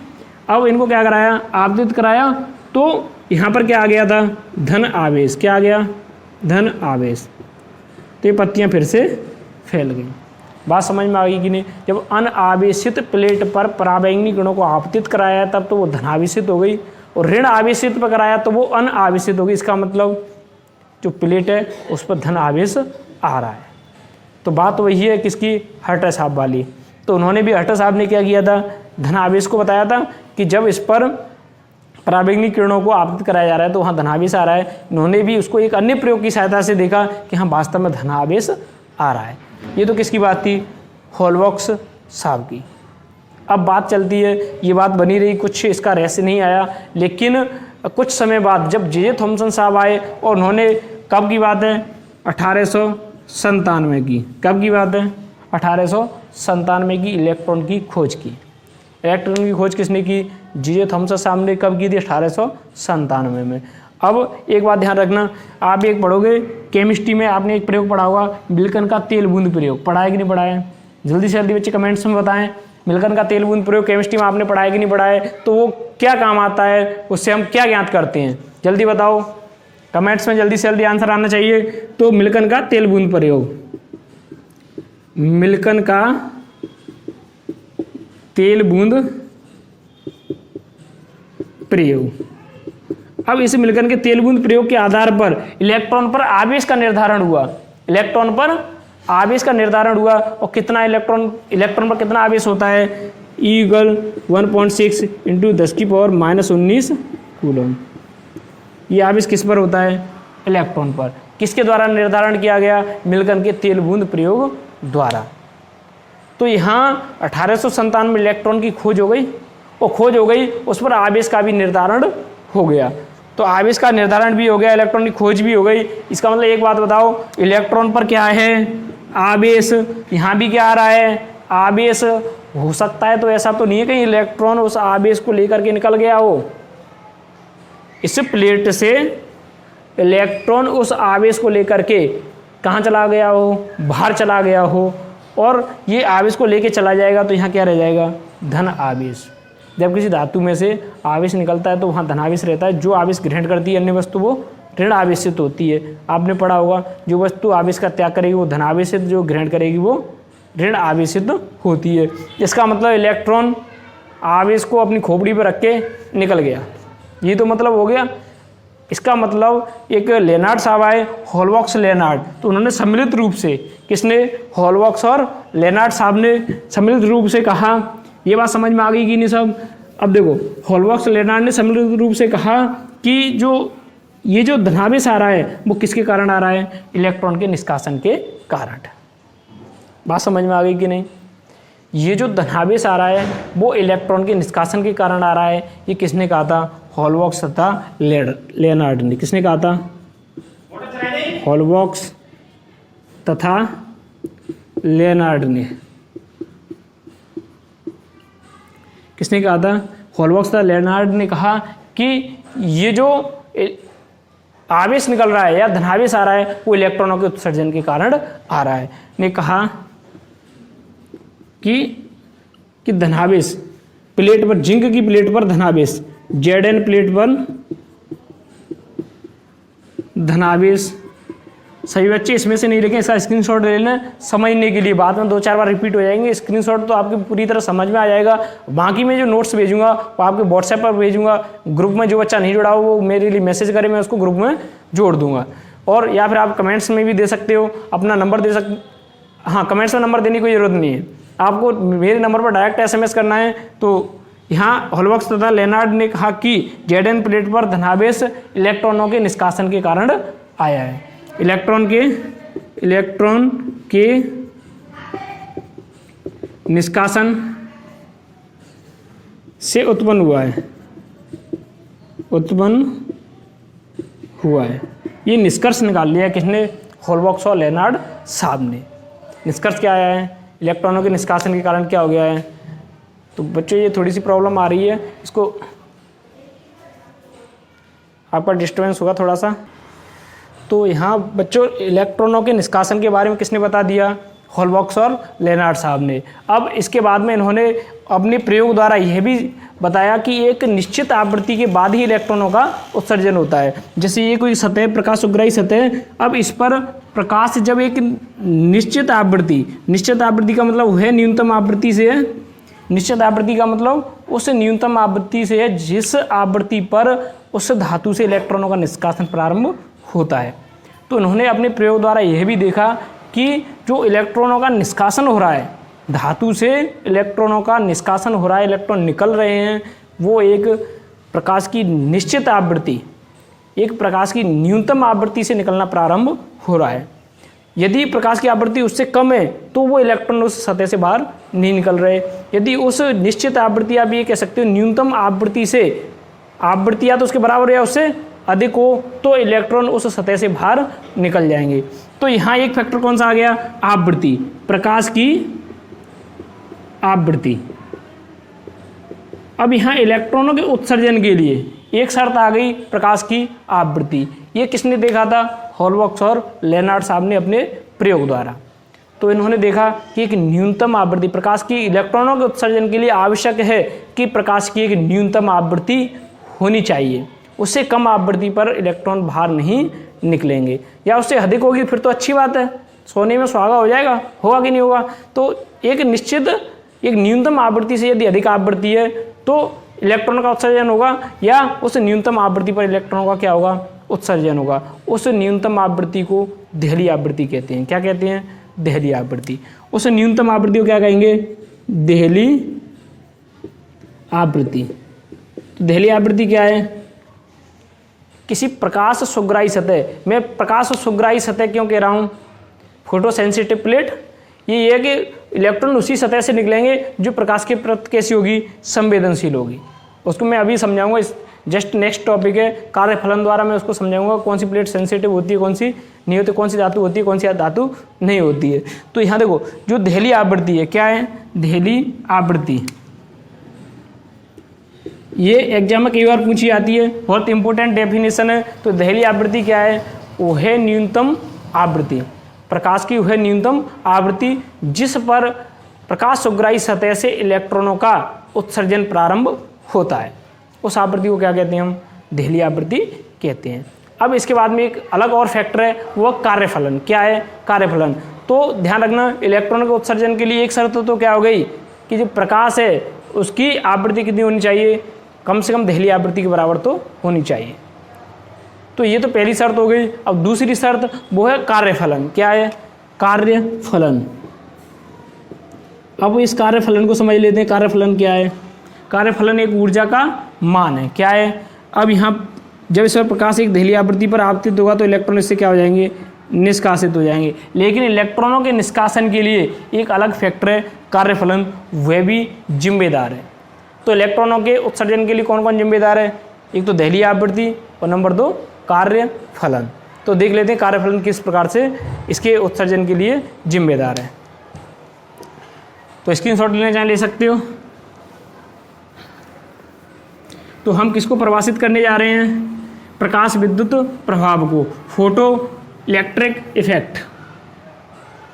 अब इनको क्या कराया, आपतित कराया, तो यहाँ पर क्या आ गया था, धन आवेश। क्या आ गया, धन आवेश। तो ये पत्तियाँ फिर से फैल गई। बात समझ में आ गई कि नहीं? जब अनआवेशित प्लेट पर पराबैंगनी किरणों को आपतित कराया तब तो वो धनावेशित हो गई, और ऋण आवेशित पर कराया तो वो अनआवेशित हो गई। इसका मतलब जो प्लेट है उस पर धन आवेश आ रहा है। तो बात वही है किसकी, हर्टर साहब वाली। तो उन्होंने भी, हर्टर साहब ने क्या किया था, धन आवेश को बताया था कि जब इस पर पराबैंगनी किरणों को आपतित कराया जा रहा है तो वहाँ धनावेश आ रहा है। इन्होंने भी उसको एक अन्य प्रयोग की सहायता से देखा कि हाँ वास्तव में धनावेश आ रहा है। ये तो किसकी बात थी, हॉलबॉक्स साहब की। अब बात चलती है, ये बात बनी रही, कुछ इसका रहस्य नहीं आया, लेकिन कुछ समय बाद जब जे थॉमसन साहब आए और उन्होंने, कब की बात है, 1897 की, कब की बात है, 1897 की इलेक्ट्रॉन की खोज की। इलेक्ट्रॉन की खोज किसने की, जे थॉमसन साहब ने कब की थी, 1897 में। अब एक बात ध्यान रखना, आप एक पढ़ोगे केमिस्ट्री में, आपने एक प्रयोग पढ़ा होगा, मिल्कन का तेल बूंद प्रयोग। पढ़ा है कि नहीं पढ़ा है? जल्दी से जल्दी बच्चे कमेंट्स में बताएं, मिल्कन का तेल बूंद प्रयोग केमिस्ट्री में आपने पढ़ा है कि नहीं पढ़ा है? तो वो क्या काम आता है, उससे हम क्या ज्ञात करते हैं, जल्दी बताओ कमेंट्स में, जल्दी से जल्दी आंसर आना चाहिए। तो मिल्कन का तेल बूंद प्रयोग, मिल्कन का तेल बूंद प्रयोग। अब इस मिल्कन के तेल बूंद प्रयोग के आधार पर इलेक्ट्रॉन पर आवेश का निर्धारण हुआ। इलेक्ट्रॉन पर आवेश का निर्धारण हुआ, और कितना इलेक्ट्रॉन पर कितना आवेश होता है, E = 1.6 × 10⁻⁻19 कूलम। ये आवेश किस पर होता है, इलेक्ट्रॉन पर। किसके द्वारा निर्धारण किया गया, मिल्कन के तेल बूंद प्रयोग द्वारा। तो यहाँ 1897 में इलेक्ट्रॉन की खोज हो गई, और खोज हो गई, उस पर आवेश का भी निर्धारण हो गया। तो आवेश का निर्धारण भी हो गया, इलेक्ट्रॉन की खोज भी हो गई। इसका मतलब एक बात बताओ, इलेक्ट्रॉन पर क्या है, आवेश। यहाँ भी क्या आ रहा है, आवेश। हो सकता है तो ऐसा तो नहीं है कहीं इलेक्ट्रॉन उस आवेश को लेकर के निकल गया हो, इस प्लेट से इलेक्ट्रॉन उस आवेश को लेकर के कहाँ चला गया हो, बाहर चला गया हो, और ये आवेश को लेके चला जाएगा तो यहाँ क्या रह जाएगा, धन आवेश। जब किसी धातु में से आवेश निकलता है तो वहाँ धनावेश रहता है। जो आवेश ग्रहण करती है अन्य वस्तु वो ऋण आवेशित होती है। आपने पढ़ा होगा, जो वस्तु आवेश का त्याग करेगी वो धनावेशित, जो ग्रहण करेगी वो ऋण आवेशित होती है। इसका मतलब इलेक्ट्रॉन आवेश को अपनी खोपड़ी पर रख के निकल गया, ये तो मतलब हो गया। इसका मतलब एक लेनार्ड साहब आए, हॉलबॉक्स लेनार्ड, तो उन्होंने सम्मिलित रूप से, किसने, हॉलबॉक्स और लेनार्ड साहब ने सम्मिलित रूप से कहा। ये बात समझ में आ गई कि नहीं सब? अब देखो, हॉलबॉक्स लेनार्ड ने सम्मिलित रूप से कहा कि ये जो धनावेश आ रहा है वो किसके कारण आ रहा है, इलेक्ट्रॉन के निष्कासन के कारण। बात समझ में आ गई कि नहीं? ये जो धनावेश आ रहा है वो इलेक्ट्रॉन के निष्कासन के कारण आ रहा है। ये किसने कहा था, हॉलबॉक्स तथा लेनार्ड ने। किसने कहा था, हॉलबॉक्स तथा लेनार्ड ने, किसने कहा था? हॉलबॉक्स तथा लेनार्ड ने कहा कि ये जो आवेश निकल रहा है या धनावेश आ रहा है वो इलेक्ट्रॉनों के उत्सर्जन के कारण आ रहा है। ने कहा कि धनावेश प्लेट पर, जिंक की प्लेट पर धनावेश, Zn प्लेट पर धनावेश। सभी बच्चे इसमें से नहीं लिखें, इसका स्क्रीनशॉट ले लेना समझने के लिए, बाद में 2-4 बार रिपीट हो जाएंगे। स्क्रीनशॉट तो आपकी पूरी तरह समझ में आ जाएगा। बाकी मैं जो नोट्स भेजूंगा वो आपके व्हाट्सएप पर भेजूंगा। ग्रुप में जो बच्चा नहीं जुड़ा हो वो मेरे लिए मैसेज करे, मैं उसको ग्रुप में जोड़ दूंगा। और या फिर आप कमेंट्स में भी दे सकते हो, अपना नंबर दे सकते। हाँ, कमेंट्स में नंबर देने की कोई ज़रूरत नहीं है, आपको मेरे नंबर पर डायरेक्ट SMS करना है। तो यहाँ हॉलबॉक्स तथा लेनार्ड ने कहा कि Zn प्लेट पर धनावेश इलेक्ट्रॉनों के निष्कासन के कारण आया है। इलेक्ट्रॉन के निष्कासन से उत्पन्न हुआ है। ये निष्कर्ष निकाल लिया किसने? हॉलबॉक्स और लेनार्ड साहब ने। निष्कर्ष क्या आया है? इलेक्ट्रॉनों के निष्कासन के कारण क्या हो गया है? तो बच्चों ये थोड़ी सी प्रॉब्लम आ रही है, इसको आपका डिस्टर्बेंस होगा थोड़ा सा। तो यहाँ बच्चों इलेक्ट्रॉनों के निष्कासन के बारे में किसने बता दिया? हॉलबॉक्स और लेनार्ड साहब ने। अब इसके बाद में इन्होंने अपने प्रयोग द्वारा यह भी बताया कि एक निश्चित आवृत्ति के बाद ही इलेक्ट्रॉनों का उत्सर्जन होता है। जैसे ये कोई सतह, प्रकाश उग्राही सतह, अब इस पर प्रकाश जब एक निश्चित आवृत्ति का मतलब है न्यूनतम आवृत्ति से है, निश्चित आवृत्ति का मतलब उस न्यूनतम आवृत्ति से है जिस आवृत्ति पर उस धातु से इलेक्ट्रॉनों का निष्कासन प्रारंभ होता है। तो उन्होंने अपने प्रयोग द्वारा यह भी देखा कि जो इलेक्ट्रॉनों का निष्कासन हो रहा है, धातु से इलेक्ट्रॉनों का निष्कासन हो रहा है, इलेक्ट्रॉन निकल रहे हैं, वो एक प्रकाश की निश्चित आवृत्ति, एक प्रकाश की न्यूनतम आवृत्ति से निकलना प्रारंभ हो रहा है। यदि प्रकाश की आवृत्ति उससे कम है तो वो इलेक्ट्रॉन उस सतह से बाहर नहीं निकल रहे। यदि उस निश्चित आवृत्ति, आप ये कह सकते हो न्यूनतम आवृत्ति से, आवृत्ति या तो उसके बराबर या उससे अधिक हो, तो इलेक्ट्रॉन उस सतह से बाहर निकल जाएंगे। तो यहाँ एक फैक्टर कौन सा आ गया? आवृत्ति, प्रकाश की आवृत्ति। अब यहाँ इलेक्ट्रॉनों के उत्सर्जन के लिए एक शर्त आ गई, प्रकाश की आवृत्ति। ये किसने देखा था? हॉलबॉक्स और लेनार्ड साहब ने अपने प्रयोग द्वारा। तो इन्होंने देखा कि एक न्यूनतम आवृत्ति, प्रकाश की इलेक्ट्रॉनों के उत्सर्जन के लिए आवश्यक है कि प्रकाश की एक न्यूनतम आवृत्ति होनी चाहिए। उससे कम आवृत्ति पर इलेक्ट्रॉन बाहर नहीं निकलेंगे, या उससे अधिक होगी फिर तो अच्छी बात है, सोने में सुहागा हो जाएगा, होगा कि नहीं होगा। तो एक निश्चित, एक न्यूनतम आवृत्ति से यदि अधिक आवृत्ति है तो इलेक्ट्रॉन का उत्सर्जन होगा, या उस न्यूनतम आवृत्ति पर इलेक्ट्रॉन का क्या होगा? उत्सर्जन होगा। उस न्यूनतम आवृत्ति को देहली आवृत्ति कहते हैं। क्या कहते हैं? देहली आवृत्ति। उस न्यूनतम आवृत्ति को क्या कहेंगे? देहली आवृत्ति। तो देहली आवृत्ति क्या है? किसी प्रकाश सुग्राही सतह, मैं प्रकाश सुग्राही सतह क्यों कह रहा हूँ? फोटो सेंसिटिव प्लेट, ये है कि इलेक्ट्रॉन उसी सतह से निकलेंगे जो प्रकाश के प्रति कैसी होगी? संवेदनशील होगी। उसको मैं अभी समझाऊंगा, इस जस्ट नेक्स्ट टॉपिक है, कार्यफलन द्वारा मैं उसको समझाऊंगा कौन सी प्लेट सेंसिटिव होती है, कौन सी नहीं होती, कौन सी धातु होती है, कौन सी धातु नहीं होती है। तो यहाँ देखो, जो देहली आवृत्ति है, क्या है? देहली आवृत्ति, ये एग्जाम में कई बार पूछी जाती है, बहुत इंपॉर्टेंट डेफिनेशन है। तो देहली आवृत्ति क्या है? वो है न्यूनतम आवृत्ति, प्रकाश की वह न्यूनतम आवृत्ति जिस पर प्रकाश सुग्राही सतह से इलेक्ट्रॉनों का उत्सर्जन प्रारंभ होता है, उस आवृत्ति को क्या कहते हैं? हम देहली आवृत्ति कहते हैं। अब इसके बाद में एक अलग और फैक्टर है, वो कार्यफलन। क्या है? कार्यफलन। तो ध्यान रखना, इलेक्ट्रॉन के उत्सर्जन के लिए एक शर्त तो क्या हो गई कि जो प्रकाश है उसकी आवृत्ति कितनी होनी चाहिए? कम से कम देहली आवृत्ति के बराबर तो होनी चाहिए। तो ये तो पहली शर्त हो गई। अब दूसरी शर्त वो है कार्यफलन। क्या है? कार्यफलन। अब इस कार्यफलन को समझ लेते हैं। कार्यफलन क्या है? कार्यफलन एक ऊर्जा का मान है। क्या है? अब यहाँ जब इस पर प्रकाश एक देहली आवृत्ति पर आपतित होगा तो इलेक्ट्रॉन इससे क्या हो जाएंगे? निष्कासित हो जाएंगे। लेकिन इलेक्ट्रॉनों के निष्कासन के लिए एक अलग फैक्टर है, कार्यफलन, वह भी जिम्मेदार है। तो इलेक्ट्रॉनों के उत्सर्जन के लिए कौन कौन जिम्मेदार है? एक तो देहली आवृत्ति और नंबर 2 कार्यफलन। तो देख लेते हैं कार्यफलन किस प्रकार से इसके उत्सर्जन के लिए जिम्मेदार है। तो स्क्रीनशॉट लेना चाहे ले सकते हो। तो हम किसको परिभाषित करने जा रहे हैं? प्रकाश विद्युत प्रभाव को, फोटो इलेक्ट्रिक इफेक्ट।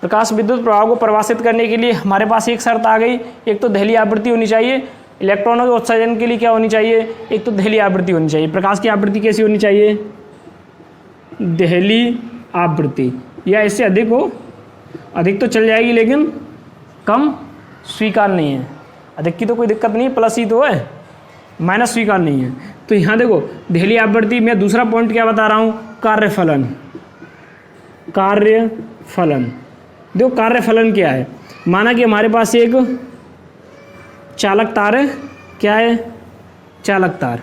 प्रकाश विद्युत प्रभाव को परिभाषित करने के लिए हमारे पास एक शर्त आ गई, एक तो दहलीय आवृत्ति होनी चाहिए, इलेक्ट्रॉनों के उत्सर्जन के लिए क्या होनी चाहिए? एक तो दहलीय आवृत्ति होनी चाहिए। प्रकाश की आवृत्ति कैसी होनी चाहिए? दहलीय आवृत्ति, या इससे अधिक हो, अधिक तो चल जाएगी लेकिन कम स्वीकार नहीं है। अधिक की तो कोई दिक्कत नहीं है, प्लस ही तो है, माइनस स्वीकार नहीं है। तो यहाँ देखो दहलीय आवृत्ति में दूसरा पॉइंट क्या बता रहा हूँ? कार्यफलन। कार्यफलन, देखो कार्यफलन क्या है? माना कि हमारे पास एक चालक तार है। क्या है? चालक तार।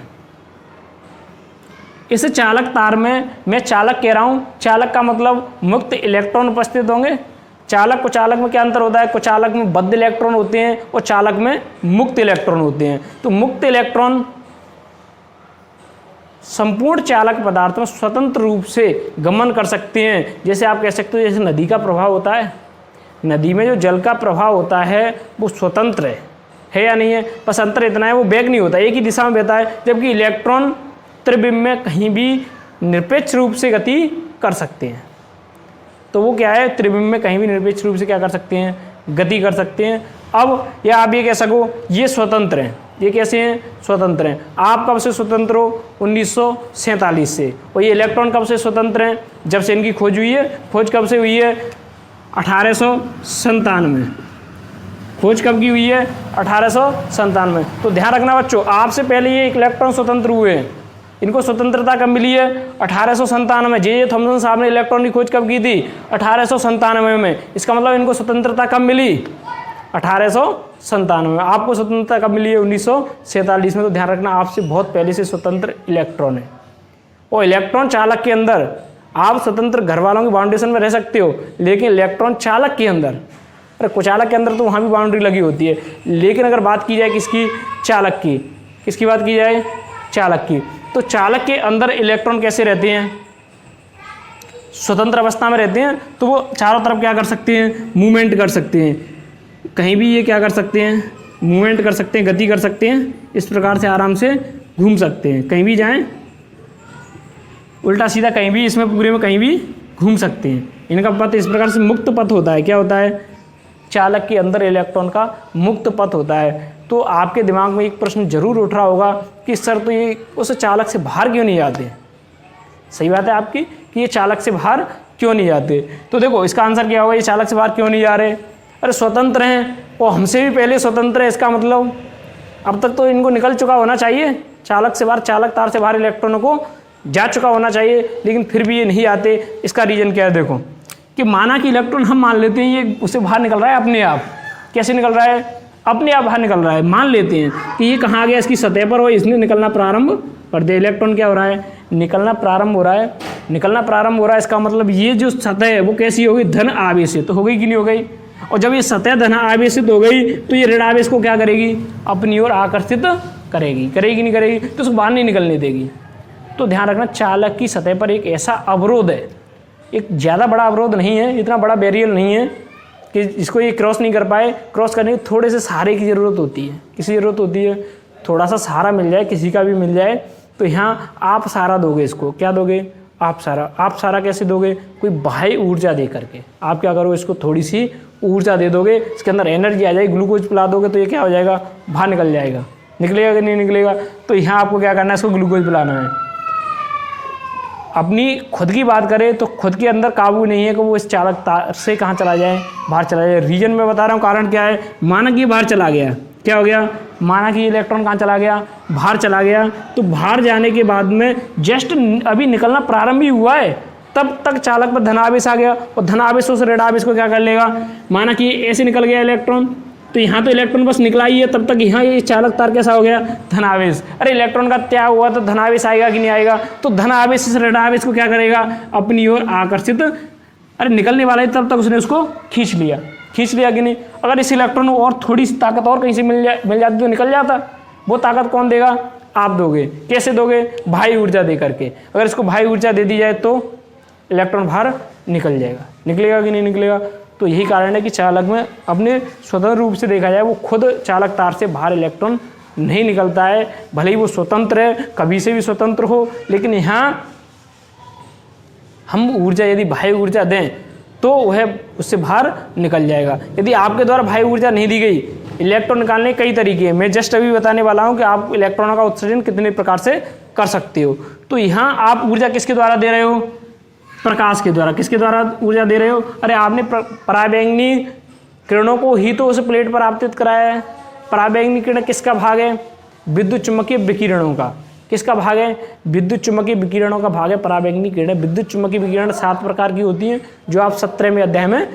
इस चालक तार में मैं चालक कह रहा हूँ, चालक का मतलब मुक्त इलेक्ट्रॉन उपस्थित होंगे। चालक को चालक में क्या अंतर होता है? को चालक में बद्ध इलेक्ट्रॉन होते हैं और चालक में मुक्त इलेक्ट्रॉन होते हैं। तो मुक्त इलेक्ट्रॉन संपूर्ण चालक पदार्थ में स्वतंत्र रूप से गमन कर सकते हैं। जैसे आप कह सकते हो जैसे नदी का प्रवाह होता है, नदी में जो जल का प्रवाह होता है वो स्वतंत्र है या नहीं है? बस अंतर इतना है वो वेग नहीं होता, एक ही दिशा में बहता है, जबकि इलेक्ट्रॉन त्रिविम में कहीं भी निरपेक्ष रूप से गति कर सकते हैं। तो वो क्या है? त्रिविम में कहीं भी निरपेक्ष रूप से क्या कर सकते हैं? गति कर सकते हैं। अब या आप ये कह सको ये स्वतंत्र हैं। ये कैसे हैं? स्वतंत्र हैं। आप कब से स्वतंत्र हो? 1947 से। और ये इलेक्ट्रॉन कब से स्वतंत्र हैं? जब से इनकी खोज हुई है। खोज कब से हुई है? 1897। खोज कब की हुई है? 1897। तो ध्यान रखना बच्चों, आपसे पहले ये इलेक्ट्रॉन स्वतंत्र हुए हैं। इनको स्वतंत्रता कब मिली है? 1897। जे थॉमसन साहब ने इलेक्ट्रॉन की खोज कब की थी? 1897 में। इसका मतलब इनको स्वतंत्रता कब मिली? 1897 में। आपको स्वतंत्रता कब मिली है? 1947 में। तो ध्यान रखना आपसे बहुत पहले से स्वतंत्र इलेक्ट्रॉन है। और इलेक्ट्रॉन चालक के अंदर आप स्वतंत्र घर वालों की बाउंडेशन में रह सकते हो, लेकिन इलेक्ट्रॉन चालक के अंदर, अरे कुचालक के अंदर तो वहाँ भी बाउंड्री लगी होती है। लेकिन अगर बात की जाए किसकी? चालक की। किसकी बात की जाए? चालक की। तो चालक के अंदर इलेक्ट्रॉन कैसे रहते हैं? स्वतंत्र अवस्था में रहते हैं। तो वो चारों तरफ क्या कर सकते हैं? मूवमेंट कर सकते हैं। कहीं भी ये क्या कर सकते हैं? मूवमेंट कर सकते हैं, गति कर सकते हैं। इस प्रकार से आराम से घूम सकते हैं, कहीं भी जाएं, उल्टा सीधा कहीं भी, इसमें पूरे में कहीं भी घूम सकते हैं। इनका पथ इस प्रकार से मुक्त पथ होता है। क्या होता है? चालक के अंदर इलेक्ट्रॉन का मुक्त पथ होता है। तो आपके दिमाग में एक प्रश्न जरूर उठ रहा होगा कि सर तो ये उस चालक से बाहर क्यों नहीं जाते? सही बात है आपकी कि ये चालक से बाहर क्यों नहीं जाते। तो देखो इसका आंसर क्या होगा? ये चालक से बाहर क्यों नहीं जा रहे? अरे स्वतंत्र हैं और हमसे भी पहले स्वतंत्र है। इसका मतलब अब तक तो इनको निकल चुका होना चाहिए चालक से बाहर, चालक तार से बाहर इलेक्ट्रॉनों को जा चुका होना चाहिए, लेकिन फिर भी ये नहीं आते। इसका रीज़न क्या है? देखो कि माना कि इलेक्ट्रॉन हम मान लेते हैं ये उससे बाहर निकल रहा है अपने आप। कैसे निकल रहा है? अपने आप बाहर निकल रहा है। मान लेते हैं कि ये कहाँ आ गया? इसकी सतह पर, और इसने निकलना प्रारंभ कर दिया। इलेक्ट्रॉन क्या हो रहा है? निकलना प्रारंभ हो रहा है। निकलना प्रारंभ हो रहा है, इसका मतलब ये जो सतह है वो कैसी होगी? धन आवेशित हो गई कि नहीं हो गई? और जब ये सतह धन आवेशित हो गई तो ये ऋण आवेश को क्या करेगी? अपनी ओर आकर्षित करेगी। करेगी नहीं करेगी? तो उसको बाहर नहीं निकलने देगी। तो ध्यान रखना चालक की सतह पर एक ऐसा अवरोध है, एक ज़्यादा बड़ा अवरोध नहीं है, इतना बड़ा बैरियर नहीं है कि इसको ये क्रॉस नहीं कर पाए। क्रॉस करने के थोड़े से सहारे की ज़रूरत होती है। किसी ज़रूरत होती है? थोड़ा सा सहारा मिल जाए, किसी का भी मिल जाए। तो यहाँ आप सहारा दोगे इसको। क्या दोगे? आप सहारा। आप सहारा कैसे दोगे? कोई बाह्य ऊर्जा दे करके। आप क्या करो? इसको थोड़ी सी ऊर्जा दे दोगे, इसके अंदर एनर्जी आ जाएगी, ग्लूकोज पिला दोगे तो ये क्या हो जाएगा? बाहर निकल जाएगा। निकलेगा कि नहीं निकलेगा? तो यहाँ आपको क्या करना है? इसको ग्लूकोज पिलाना है। अपनी खुद की बात करें तो खुद के अंदर काबू नहीं है कि वो इस चालक तार से कहाँ चला जाए? बाहर चला जाए। रीजन में बता रहा हूँ, कारण क्या है? माना कि बाहर चला गया, क्या हो गया? माना कि इलेक्ट्रॉन कहाँ चला गया? बाहर चला गया। तो बाहर जाने के बाद में जस्ट अभी निकलना प्रारंभ ही हुआ है, तब तक चालक पर धनावेश आ गया और धनावेशों से ऋण आवेश को क्या कर लेगा? माना कि ऐसे निकल गया इलेक्ट्रॉन, तो यहाँ तो इलेक्ट्रॉन बस निकला ही है, तब तक यहाँ ये चालक तार कैसा हो गया? धनावेश। अरे इलेक्ट्रॉन का त्याग हुआ तो धनावेश आएगा कि नहीं आएगा? तो धनावेश से ऋण आवेश को क्या करेगा? अपनी ओर आकर्षित। अरे निकलने वाला है तब तक उसने उसको खींच लिया। खींच लिया कि नहीं? अगर इस इलेक्ट्रॉन को और थोड़ी सी ताकत और कहीं से मिल जाती तो निकल जाता। वो ताकत कौन देगा? आप दोगे। कैसे दोगे? भारी ऊर्जा दे करके। अगर इसको भारी ऊर्जा दे दी जाए तो इलेक्ट्रॉन बाहर निकल जाएगा। निकलेगा कि नहीं निकलेगा? तो यही कारण है कि चालक में अपने स्वतंत्र रूप से देखा जाए वो खुद चालक तार से बाहर इलेक्ट्रॉन नहीं निकलता है, भले ही वो स्वतंत्र है, कभी से भी स्वतंत्र हो, लेकिन यहाँ हम ऊर्जा यदि बाह्य ऊर्जा दें तो वह उससे बाहर निकल जाएगा। यदि आपके द्वारा बाह्य ऊर्जा नहीं दी गई, इलेक्ट्रॉन निकालने के कई तरीके हैं, मैं जस्ट अभी बताने वाला हूँ कि आप इलेक्ट्रॉनों का उत्सर्जन कितने प्रकार से कर सकते हो। तो यहाँ आप ऊर्जा किसके द्वारा दे रहे हो? प्रकाश के द्वारा। किसके द्वारा ऊर्जा दे रहे हो? अरे आपने पराबैंगनी किरणों को ही तो उस प्लेट पर आपतित कराया है। पराबैंगनी किरण किसका भाग है? विद्युत चुम्बकीय विकिरणों का। किसका भाग है? विद्युत चुम्बकीय विकिरणों का भाग है पराबैंगनी किरण। विद्युत चुम्बकीय विकिरण 7 प्रकार की होती हैं, जो आप 17वें अध्याय में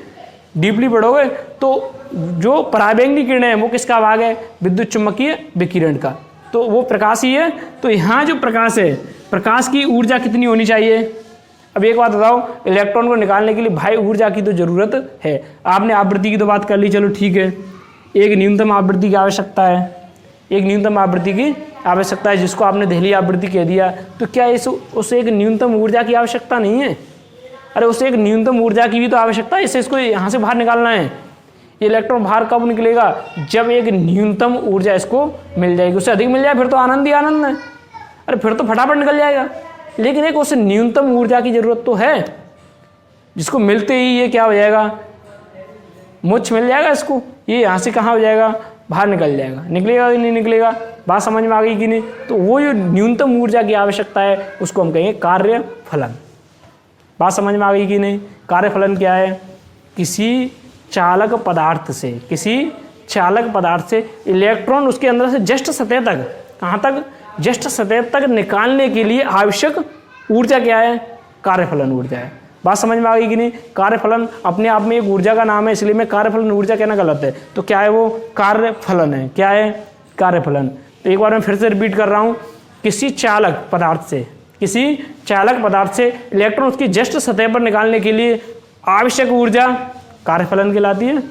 डीपली पढ़ोगे। तो जो पराबैंगनी किरण है वो किसका भाग है? विद्युत चुम्बकीय विकिरण का। तो वो प्रकाश ही है। तो यहाँ जो प्रकाश है, प्रकाश की ऊर्जा कितनी होनी चाहिए? अब एक बात बताओ, इलेक्ट्रॉन को निकालने के लिए बाह्य ऊर्जा की तो जरूरत है। आपने आवृत्ति की तो बात कर ली, चलो ठीक है, एक न्यूनतम आवृत्ति की आवश्यकता है, एक न्यूनतम आवृत्ति की आवश्यकता है, जिसको आपने देहली आवृत्ति कह दिया। तो क्या उसे एक न्यूनतम ऊर्जा की आवश्यकता नहीं है? अरे उसे एक न्यूनतम ऊर्जा की भी तो आवश्यकता है, इसको यहाँ से बाहर निकालना है। ये इलेक्ट्रॉन बाहर कब निकलेगा? जब एक न्यूनतम ऊर्जा इसको मिल जाएगी। उससे अधिक मिल जाए फिर तो आनंद ही आनंद है, अरे फिर तो फटाफट निकल जाएगा। लेकिन एक उसे न्यूनतम ऊर्जा की जरूरत तो है, जिसको मिलते ही ये क्या हो जाएगा? मुझ मिल जाएगा इसको, ये यहाँ से कहाँ हो जाएगा? बाहर निकल जाएगा। निकलेगा कि नहीं निकलेगा? बात समझ में आ गई कि नहीं? तो वो जो न्यूनतम ऊर्जा की आवश्यकता है उसको हम कहेंगे कार्य फलन। बात समझ में आ गई कि नहीं? कार्य फलन क्या है? किसी चालक पदार्थ से इलेक्ट्रॉन उसके अंदर से जस्ट सतह तक, कहाँ तक? जस्ट सतह तक निकालने के लिए आवश्यक ऊर्जा क्या है? कार्यफलन ऊर्जा है। बात समझ में आ गई कि नहीं? कार्यफलन अपने आप में एक ऊर्जा का नाम है, इसलिए मैं कार्यफलन ऊर्जा कहना गलत है। तो क्या है वो? कार्यफलन है। क्या है? कार्यफलन। तो एक बार मैं फिर से रिपीट कर रहा हूँ, किसी चालक पदार्थ से इलेक्ट्रॉन उसकी जस्ट सतह पर निकालने के लिए आवश्यक ऊर्जा कार्यफलन कहलाती है।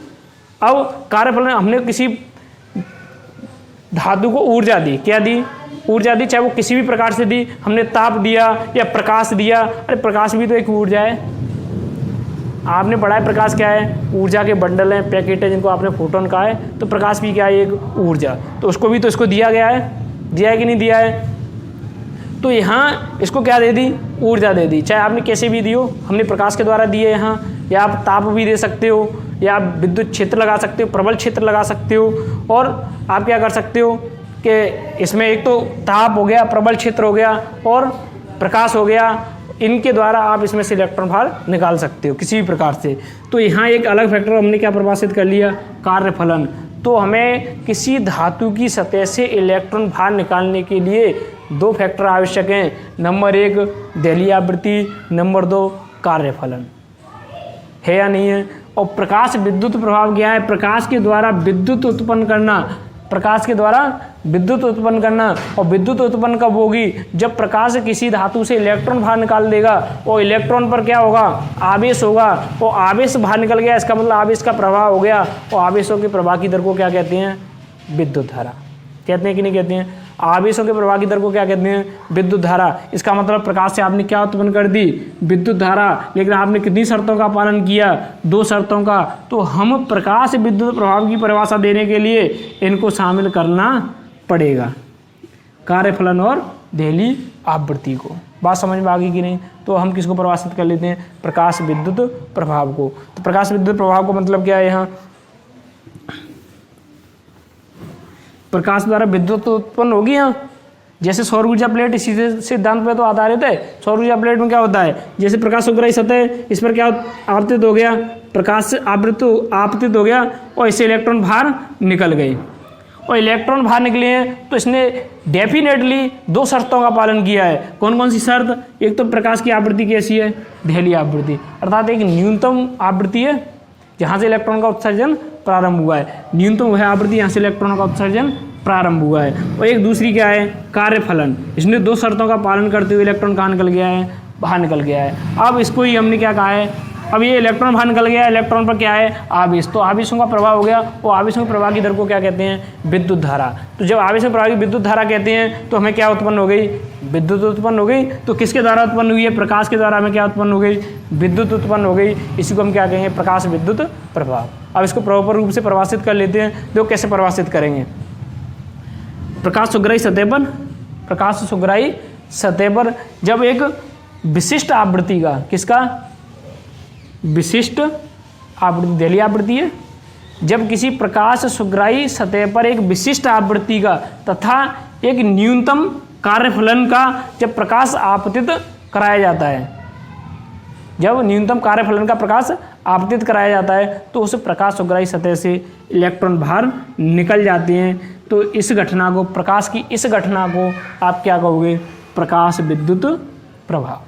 अब कार्यफलन, हमने किसी धातु को ऊर्जा दी, क्या दी? ऊर्जा दी, चाहे वो किसी भी प्रकार से दी, हमने ताप दिया या प्रकाश दिया। अरे प्रकाश भी तो एक ऊर्जा है। आपने पढ़ा है प्रकाश क्या है? ऊर्जा के बंडल हैं, पैकेट है, जिनको आपने फोटोन कहा है। तो प्रकाश भी क्या है? एक ऊर्जा। तो उसको भी तो इसको दिया गया है, दिया है कि नहीं दिया है? तो यहाँ इसको क्या दे दी? ऊर्जा दे दी। चाहे आपने कैसे भी दी हो, हमने प्रकाश के द्वारा दी है यहाँ, या आप ताप भी दे सकते हो, या आप विद्युत क्षेत्र लगा सकते हो, प्रबल क्षेत्र लगा सकते हो। और आप क्या कर सकते हो कि इसमें एक तो ताप हो गया, प्रबल क्षेत्र हो गया और प्रकाश हो गया, इनके द्वारा आप इसमें से इलेक्ट्रॉन बाहर निकाल सकते हो किसी भी प्रकार से। तो यहाँ एक अलग फैक्टर हमने क्या परिभाषित कर लिया? कार्यफलन। तो हमें किसी धातु की सतह से इलेक्ट्रॉन बाहर निकालने के लिए 2 फैक्टर आवश्यक हैं। नंबर 1 देहली आवृत्ति, नंबर 2 कार्यफलन। है या नहीं है? और प्रकाश विद्युत प्रभाव क्या है? प्रकाश के द्वारा विद्युत उत्पन्न करना। और विद्युत उत्पन्न कब होगी? जब प्रकाश किसी धातु से इलेक्ट्रॉन बाहर निकाल देगा और इलेक्ट्रॉन पर क्या होगा? आवेश होगा। और आवेश बाहर निकल गया, इसका मतलब आवेश का प्रवाह हो गया। और आवेशों के प्रवाह की दर को क्या कहते हैं? विद्युत धारा। कहते हैं कि नहीं कहते हैं? आवेशों के प्रवाह की दर को क्या कहते हैं? विद्युत धारा। इसका मतलब प्रकाश से आपने क्या उत्पन्न कर दी? विद्युत धारा। लेकिन आपने कितनी शर्तों का पालन किया? 2 शर्तों का। तो हम प्रकाश विद्युत प्रभाव की परिभाषा देने के लिए इनको शामिल करना पड़ेगा, कार्यफलन और देहली आवृत्ति को। बात समझ में आ गई कि नहीं? तो हम किसको परिभाषित कर लेते हैं? प्रकाश विद्युत प्रभाव को। तो प्रकाश विद्युत प्रभाव को मतलब क्या है? यहाँ प्रकाश द्वारा विद्युत उत्पन्न होगी। यहाँ जैसे सौर ऊर्जा प्लेट इसी सिद्धांत पर तो आधारित है। सौर ऊर्जा प्लेट में क्या होता है? जैसे प्रकाश उग्राही सतह, इस पर क्या आपतित हो गया? प्रकाश आपतित हो गया और इससे इलेक्ट्रॉन बाहर निकल गए। और इलेक्ट्रॉन बाहर निकले हैं तो इसने डेफिनेटली 2 शर्तों का पालन किया है। कौन कौन सी शर्त? एक तो प्रकाश की आवृत्ति कैसी है? देहली आवृत्ति, अर्थात एक न्यूनतम आवृत्ति है जहाँ से इलेक्ट्रॉन का उत्सर्जन प्रारंभ हुआ है। न्यूनतम वह आवृत्ति यहाँ से इलेक्ट्रॉनों का उत्सर्जन प्रारंभ हुआ है। और एक दूसरी क्या है? कार्यफलन। इसने 2 शर्तों का पालन करते हुए इलेक्ट्रॉन कहाँ निकल गया है? बाहर निकल गया है। अब इसको ही हमने क्या कहा है? अब ये इलेक्ट्रॉन बाहर निकल गया, इलेक्ट्रॉन पर क्या है, आवेश, तो आवेशों का प्रवाह हो गया, वो आवेशों के प्रवाह की दर को क्या कहते हैं, विद्युत धारा। तो जब आवेशों के प्रवाह की विद्युत धारा कहते हैं तो हमें क्या उत्पन्न हो गई, विद्युत उत्पन्न हो गई। तो किसके द्वारा उत्पन्न हुई है, प्रकाश के द्वारा हमें क्या उत्पन्न हो गई, विद्युत उत्पन्न हो गई। इसी को हम क्या कहेंगे, प्रकाश विद्युत प्रभाव। अब इसको प्रॉपर रूप से परिभाषित कर लेते हैं। देखो कैसे परिभाषित करेंगे। प्रकाश सुग्राही सतह पर, प्रकाश सुग्राही सतह पर जब एक विशिष्ट आवृत्ति का, किसका, विशिष्ट आवृत्ति, दहलीय आवृत्ति है, जब किसी प्रकाश सुग्राही सतह पर एक विशिष्ट आवृत्ति का तथा एक न्यूनतम कार्यफलन का जब प्रकाश आपतित कराया जाता है, जब न्यूनतम कार्यफलन का प्रकाश आपतित कराया जाता है तो उस प्रकाश सुग्राही सतह से इलेक्ट्रॉन बाहर निकल जाते हैं। तो इस घटना को, प्रकाश की इस घटना को आप क्या कहोगे, प्रकाश विद्युत प्रभाव।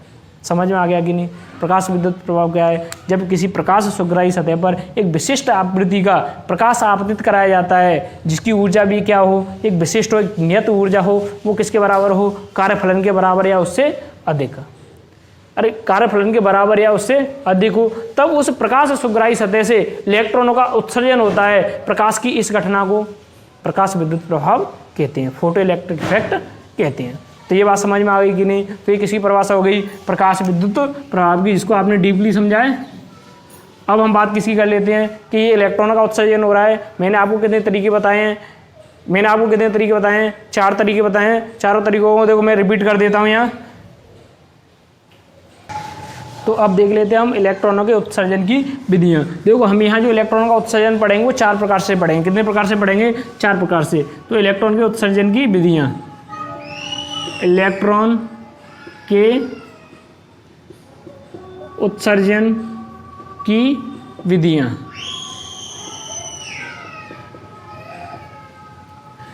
समझ में आ गया कि नहीं। प्रकाश विद्युत प्रभाव क्या है, जब किसी प्रकाश सुग्राही सतह पर एक विशिष्ट आवृत्ति का प्रकाश आपतित कराया जाता है जिसकी ऊर्जा भी क्या हो, एक विशिष्ट हो, एक नियत ऊर्जा हो, वो किसके बराबर हो, कार्यफलन के बराबर या उससे अधिक। अरे कार्यफलन के बराबर या उससे अधिक हो, तब उस प्रकाश सुग्राही सतह से इलेक्ट्रॉनों का उत्सर्जन होता है। प्रकाश की इस घटना को प्रकाश विद्युत प्रभाव कहते हैं, फोटो इलेक्ट्रिक इफेक्ट कहते हैं। तो ये बात समझ में आ गई कि नहीं। तो ये किसकी परिभाषा हो गई, प्रकाश विद्युत प्रभाव की, जिसको आपने डीपली समझा है। अब हम बात किसकी कर लेते हैं कि ये इलेक्ट्रॉनों का उत्सर्जन हो रहा है। मैंने आपको कितने तरीके बताए हैं, चार तरीके बताए हैं। चारों तरीकों को देखो मैं रिपीट कर देता हूँ यहाँ। तो अब देख लेते हैं हम इलेक्ट्रॉनों के उत्सर्जन की विधियाँ। देखो हम यहाँ जो इलेक्ट्रॉनों का उत्सर्जन पढ़ेंगे वो 4 प्रकार से पढ़ेंगे। कितने प्रकार से पढ़ेंगे, 4 प्रकार से। तो इलेक्ट्रॉन के उत्सर्जन की विधियाँ, इलेक्ट्रॉन के उत्सर्जन की विधियाँ।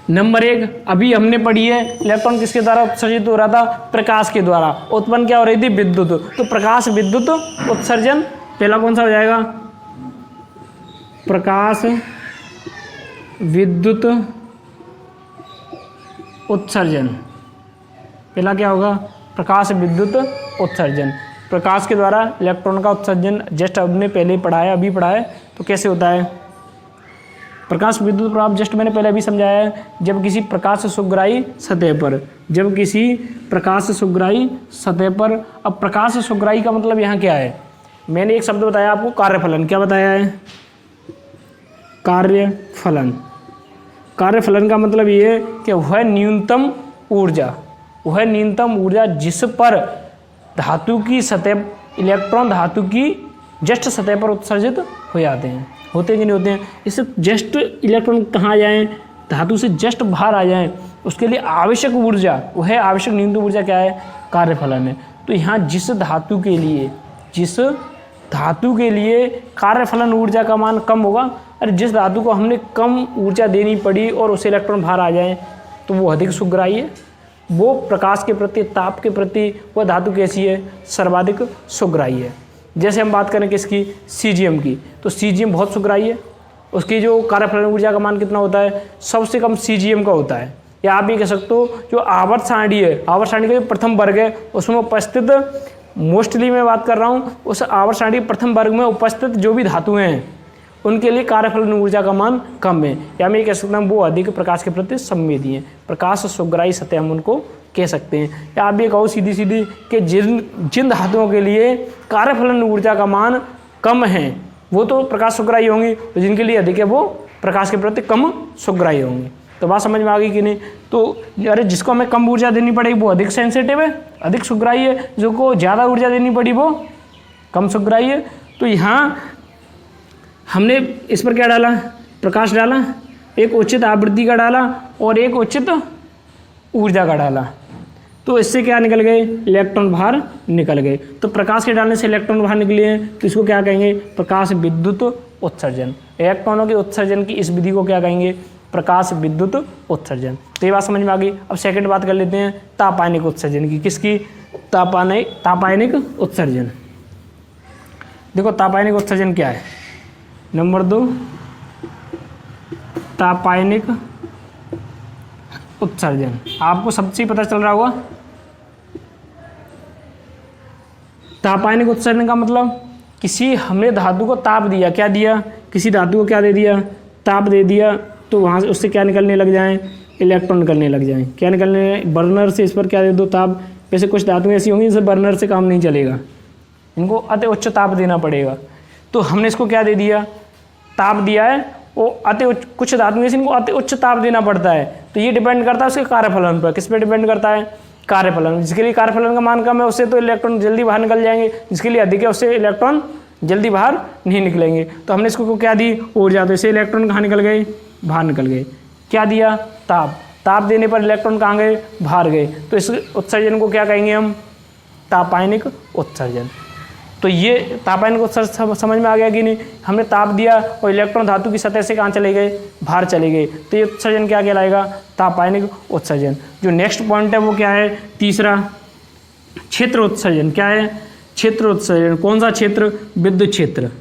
नंबर 1 अभी हमने पढ़ी है, इलेक्ट्रॉन किसके द्वारा उत्सर्जित हो रहा था, प्रकाश के द्वारा। उत्पन्न क्या हो रही थी, विद्युत। तो प्रकाश विद्युत उत्सर्जन पहला कौन सा हो जाएगा, प्रकाश विद्युत उत्सर्जन। पहला क्या होगा, प्रकाश विद्युत उत्सर्जन। प्रकाश के द्वारा इलेक्ट्रॉन का उत्सर्जन जस्ट हमने पहले पढ़ाया, अभी पढ़ाया। तो कैसे होता है प्रकाश विद्युत प्रभाव, जस्ट मैंने पहले अभी समझाया है। जब किसी प्रकाश सुग्राही सतह पर, जब किसी प्रकाश सुग्राही सतह पर, अब प्रकाश सुग्राही का मतलब यहाँ क्या है, मैंने एक शब्द बताया आपको, कार्यफलन। क्या बताया है, कार्यफलन। कार्यफलन का मतलब ये है कि वह न्यूनतम ऊर्जा, वह न्यूनतम ऊर्जा जिस पर धातु की सतह, इलेक्ट्रॉन धातु की जस्ट सतह पर उत्सर्जित हो जाते हैं, होते कि नहीं होते हैं। इससे जस्ट इलेक्ट्रॉन कहाँ आ जाएँ, धातु से जस्ट बाहर आ जाएं, उसके लिए आवश्यक ऊर्जा, वह आवश्यक न्यूनतम ऊर्जा क्या है, कार्यफलन है। तो यहाँ जिस धातु के लिए कार्यफलन ऊर्जा का मान कम होगा, और जिस धातु को हमने कम ऊर्जा देनी पड़ी और उसे इलेक्ट्रॉन बाहर आ जाए तो वो अधिक सुग्राही है। वो प्रकाश के प्रति, ताप के प्रति वह धातु कैसी है, सर्वाधिक सुग्राही है। जैसे हम बात करें किसकी, सीजियम की, तो सीजियम बहुत सुग्राही है। उसकी जो कार्यफलन ऊर्जा का मान कितना होता है, सबसे कम सीजियम का होता है। या आप ये कह सकते हो जो आवर्त सारणी है, आवर्त सारणी का जो प्रथम वर्ग है उसमें उपस्थित, मोस्टली मैं बात कर रहा हूँ उस आवर्त सारणी के प्रथम वर्ग में उपस्थित जो भी धातुएं हैं उनके लिए कार्यफलन ऊर्जा का मान कम है, या मैं ये कह सकता हूँ वो अधिक प्रकाश के प्रति संवेदी हैं, प्रकाश सुग्राही सतह हम उनको कह सकते हैं। या आप ये कहो सीधी सीधी कि जिन धातुओं के लिए कार्यफलन ऊर्जा का मान कम है वो तो प्रकाश सुग्राही होंगी, तो जिनके लिए अधिक है वो प्रकाश के प्रति कम सुग्राही होंगी। तो बात समझ में आ गई कि नहीं। तो अरे जिसको हमें कम ऊर्जा देनी पड़ेगी वो अधिक सेंसिटिव है, अधिक सुग्राही है, जिसको ज़्यादा ऊर्जा देनी पड़ी वो कम सुग्राही है। तो यहाँ हमने इस पर क्या डाला, प्रकाश डाला, एक उचित आवृत्ति का डाला और एक उचित ऊर्जा का डाला। तो इससे क्या निकल गए, इलेक्ट्रॉन बाहर निकल गए। तो प्रकाश के डालने से इलेक्ट्रॉन बाहर निकले हैं, तो इसको क्या कहेंगे, प्रकाश विद्युत उत्सर्जन। इलेक्ट्रॉनों के उत्सर्जन की इस विधि को क्या कहेंगे, प्रकाश विद्युत उत्सर्जन। तो ये बात समझ में आ गई। अब सेकंड बात कर लेते हैं तापायनिक उत्सर्जन की। किसकी, तापायनिक उत्सर्जन। देखो तापायनिक उत्सर्जन क्या है। नंबर 2 तापायनिक उत्सर्जन, आपको सबसे पता चल रहा होगा। तापायनिक उत्सर्जन का मतलब किसी हमने धातु को ताप दिया, क्या दिया, किसी धातु को क्या दे दिया, ताप दे दिया, तो वहाँ से उससे क्या निकलने लग जाएं, इलेक्ट्रॉन निकलने लग जाएं। क्या निकलने, बर्नर से इस पर क्या दे दो, ताप। वैसे कुछ धातुएं ऐसी होंगी जिससे बर्नर से काम नहीं चलेगा, इनको अति उच्च ताप देना पड़ेगा। तो हमने इसको क्या दे दिया, ताप दिया है, वो अति उच्च, कुछ धातुएं से इनको अति उच्च ताप देना पड़ता है। तो ये डिपेंड करता है उसके कार्यफलन पर। किस पे डिपेंड करता है, कार्यफलन। जिसके लिए कार्यफलन का मान कम है उससे तो इलेक्ट्रॉन जल्दी बाहर निकल जाएंगे, जिसके लिए अधिक है उससे इलेक्ट्रॉन जल्दी बाहर नहीं निकलेंगे। तो हमने इसको क्या दी, ऊर्जा, तो इससे इलेक्ट्रॉन कहाँ निकल गए, बाहर निकल गए। क्या दिया, ताप। ताप देने पर इलेक्ट्रॉन कहाँ गए, बाहर गए। तो इस उत्सर्जन को क्या कहेंगे हम, तापायनिक उत्सर्जन। तो ये तापायनिक उत्सर्जन समझ में आ गया कि नहीं। हमने ताप दिया और इलेक्ट्रॉन धातु की सतह से कहाँ चले गए, बाहर चले गए। तो ये उत्सर्जन क्या कहलाएगा, तापायनिक उत्सर्जन। जो नेक्स्ट पॉइंट है वो क्या है, तीसरा, क्षेत्र उत्सर्जन। क्या है, क्षेत्र उत्सर्जन। कौन सा क्षेत्र, विद्युत क्षेत्र।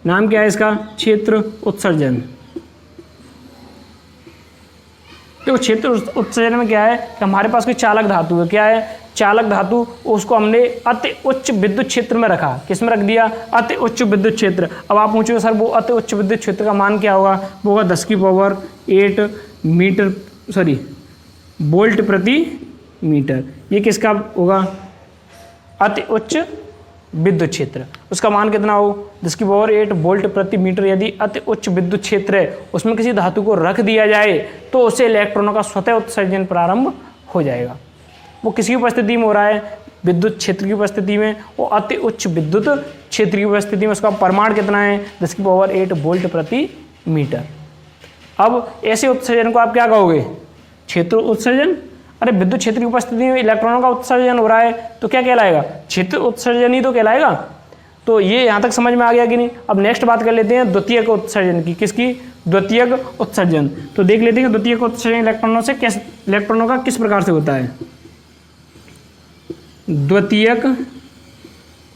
नाम क्या है इसका, क्षेत्र उत्सर्जन। तो क्षेत्र उत्सर्जन में क्या है कि हमारे पास कोई चालक धातु है, क्या है, चालक धातु, उसको हमने अति उच्च विद्युत क्षेत्र में रखा। किस में रख दिया, अति उच्च विद्युत क्षेत्र। अब आप पूछोगे सर वो अति उच्च विद्युत क्षेत्र का मान क्या होगा, वो होगा 10⁸ मीटर, सॉरी वोल्ट प्रति मीटर। ये किसका होगा, अति उच्च विद्युत क्षेत्र। उसका मान कितना हो, 10⁸ वोल्ट प्रति मीटर। यदि अति उच्च विद्युत क्षेत्र है, उसमें किसी धातु को रख दिया जाए तो उससे इलेक्ट्रॉनों का स्वतः उत्सर्जन प्रारंभ हो जाएगा। वो किसी उपस्थिति में हो रहा है, विद्युत क्षेत्र की उपस्थिति में, वो अति उच्च विद्युत क्षेत्र की उपस्थिति में। उसका परिमाण कितना है, 10⁸ वोल्ट प्रति मीटर। अब ऐसे उत्सर्जन को आप क्या कहोगे, क्षेत्र उत्सर्जन। अरे विद्युत क्षेत्र की उपस्थिति में इलेक्ट्रॉनों का उत्सर्जन हो रहा है तो क्या कहलाएगा, क्षेत्र उत्सर्जन ही तो कहलाएगा। तो ये यहाँ तक समझ में आ गया कि नहीं। अब नेक्स्ट बात कर लेते हैं द्वितीयक उत्सर्जन की। किसकी, द्वितीयक उत्सर्जन। तो देख लेते हैं कि द्वितीयक उत्सर्जन इलेक्ट्रॉनों से कैसे, इलेक्ट्रॉनों का किस प्रकार से होता है। द्वितीयक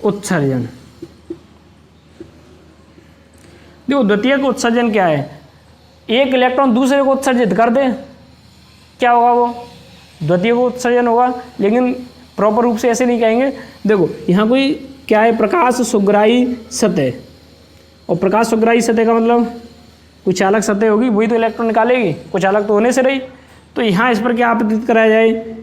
उत्सर्जन, देखो द्वितीयक उत्सर्जन क्या है, एक इलेक्ट्रॉन दूसरे को उत्सर्जित कर दे, क्या होगा वो, द्वितीयक उत्सर्जन होगा। लेकिन प्रॉपर रूप से ऐसे नहीं कहेंगे। देखो यहाँ कोई क्या है, प्रकाश सुग्राही सतह, और प्रकाश सुग्राही सतह का मतलब कोई चालक सतह होगी, वही तो इलेक्ट्रॉन निकालेगी, कोई चालक तो होने से रही। तो यहाँ इस पर क्या आपतित कराया जाए,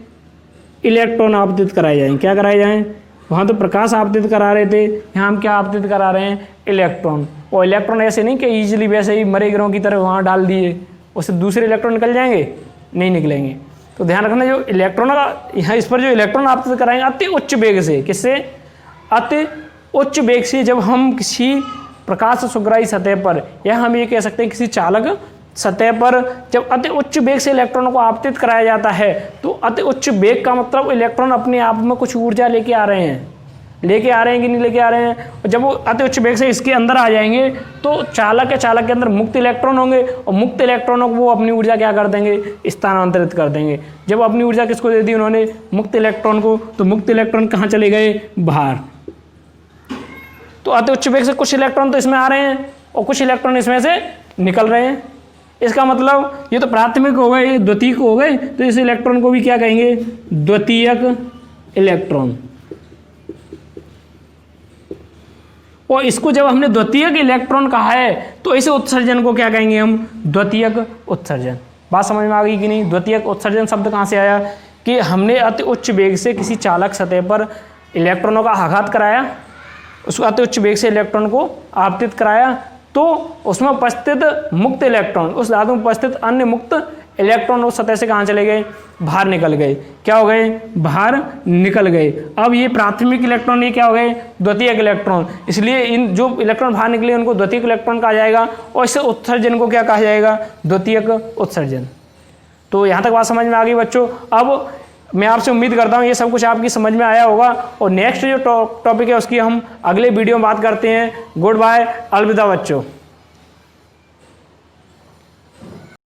इलेक्ट्रॉन आपतित कराए जाएँ। क्या कराए जाएँ, वहाँ तो प्रकाश आपतित करा रहे थे, यहाँ हम क्या आपतित करा रहे हैं, इलेक्ट्रॉन। और इलेक्ट्रॉन ऐसे नहीं कि ईजिली वैसे ही मरे ग्रहों की तरह वहाँ डाल दिए, उससे दूसरे इलेक्ट्रॉन निकल जाएंगे, नहीं निकलेंगे। तो ध्यान रखना, जो इलेक्ट्रॉन का यहाँ इस पर जो इलेक्ट्रॉन आपतित कराएंगे अति उच्च वेग से, किससे, अति उच्च वेग से। जब हम किसी प्रकाश सुग्राही सतह पर, या हम ये कह सकते हैं किसी चालक सतह पर जब अति उच्च वेग से इलेक्ट्रॉनों को आपतित कराया जाता है, तो अति उच्च वेग का मतलब इलेक्ट्रॉन अपने आप में कुछ ऊर्जा लेके आ रहे हैं, लेके आ रहे हैं कि नहीं लेके आ रहे हैं। और जब वो अति उच्च वेग से इसके अंदर आ जाएंगे तो चालक के अंदर मुक्त इलेक्ट्रॉन होंगे, और मुक्त इलेक्ट्रॉनों को वो अपनी ऊर्जा क्या कर देंगे, स्थानांतरित कर देंगे। जब अपनी ऊर्जा किसको दे दी उन्होंने, मुक्त इलेक्ट्रॉन को, तो मुक्त इलेक्ट्रॉन कहाँ चले गए, बाहर। तो अति उच्च वेग से कुछ इलेक्ट्रॉन तो इसमें आ रहे हैं और कुछ इलेक्ट्रॉन इसमें से निकल रहे हैं। इसका मतलब ये तो प्राथमिक हो गए, ये द्वितीयक हो गए, तो इस इलेक्ट्रॉन को भी क्या कहेंगे, द्वितीयक इलेक्ट्रॉन। और इसको जब हमने द्वितीयक इलेक्ट्रॉन कहा है तो इस उत्सर्जन को क्या कहेंगे हम, द्वितीयक उत्सर्जन। बात समझ में आ गई कि नहीं। द्वितीयक उत्सर्जन शब्द कहाँ से आया, कि हमने अति उच्च वेग से किसी चालक सतह पर इलेक्ट्रॉनों का आघात कराया, उसको अति उच्च वेग से इलेक्ट्रॉन को आपतित कराया, तो उसमें उपस्थित मुक्त इलेक्ट्रॉन, उस धातु में उपस्थित अन्य मुक्त इलेक्ट्रॉन उस सतह से कहाँ चले गए, बाहर निकल गए। क्या हो गए, बाहर निकल गए। अब ये प्राथमिक इलेक्ट्रॉन, ये क्या हो गए, द्वितीयक इलेक्ट्रॉन। इसलिए इन जो इलेक्ट्रॉन बाहर निकले उनको द्वितीयक इलेक्ट्रॉन कहा जाएगा, और इस उत्सर्जन को क्या कहा जाएगा, द्वितीयक उत्सर्जन। तो यहाँ तक बात समझ में आ गई बच्चों। अब मैं आपसे उम्मीद करता हूँ ये सब कुछ आपकी समझ में आया होगा, और नेक्स्ट जो टॉपिक है उसकी हम अगले वीडियो में बात करते हैं। गुड बाय, अलविदा बच्चों।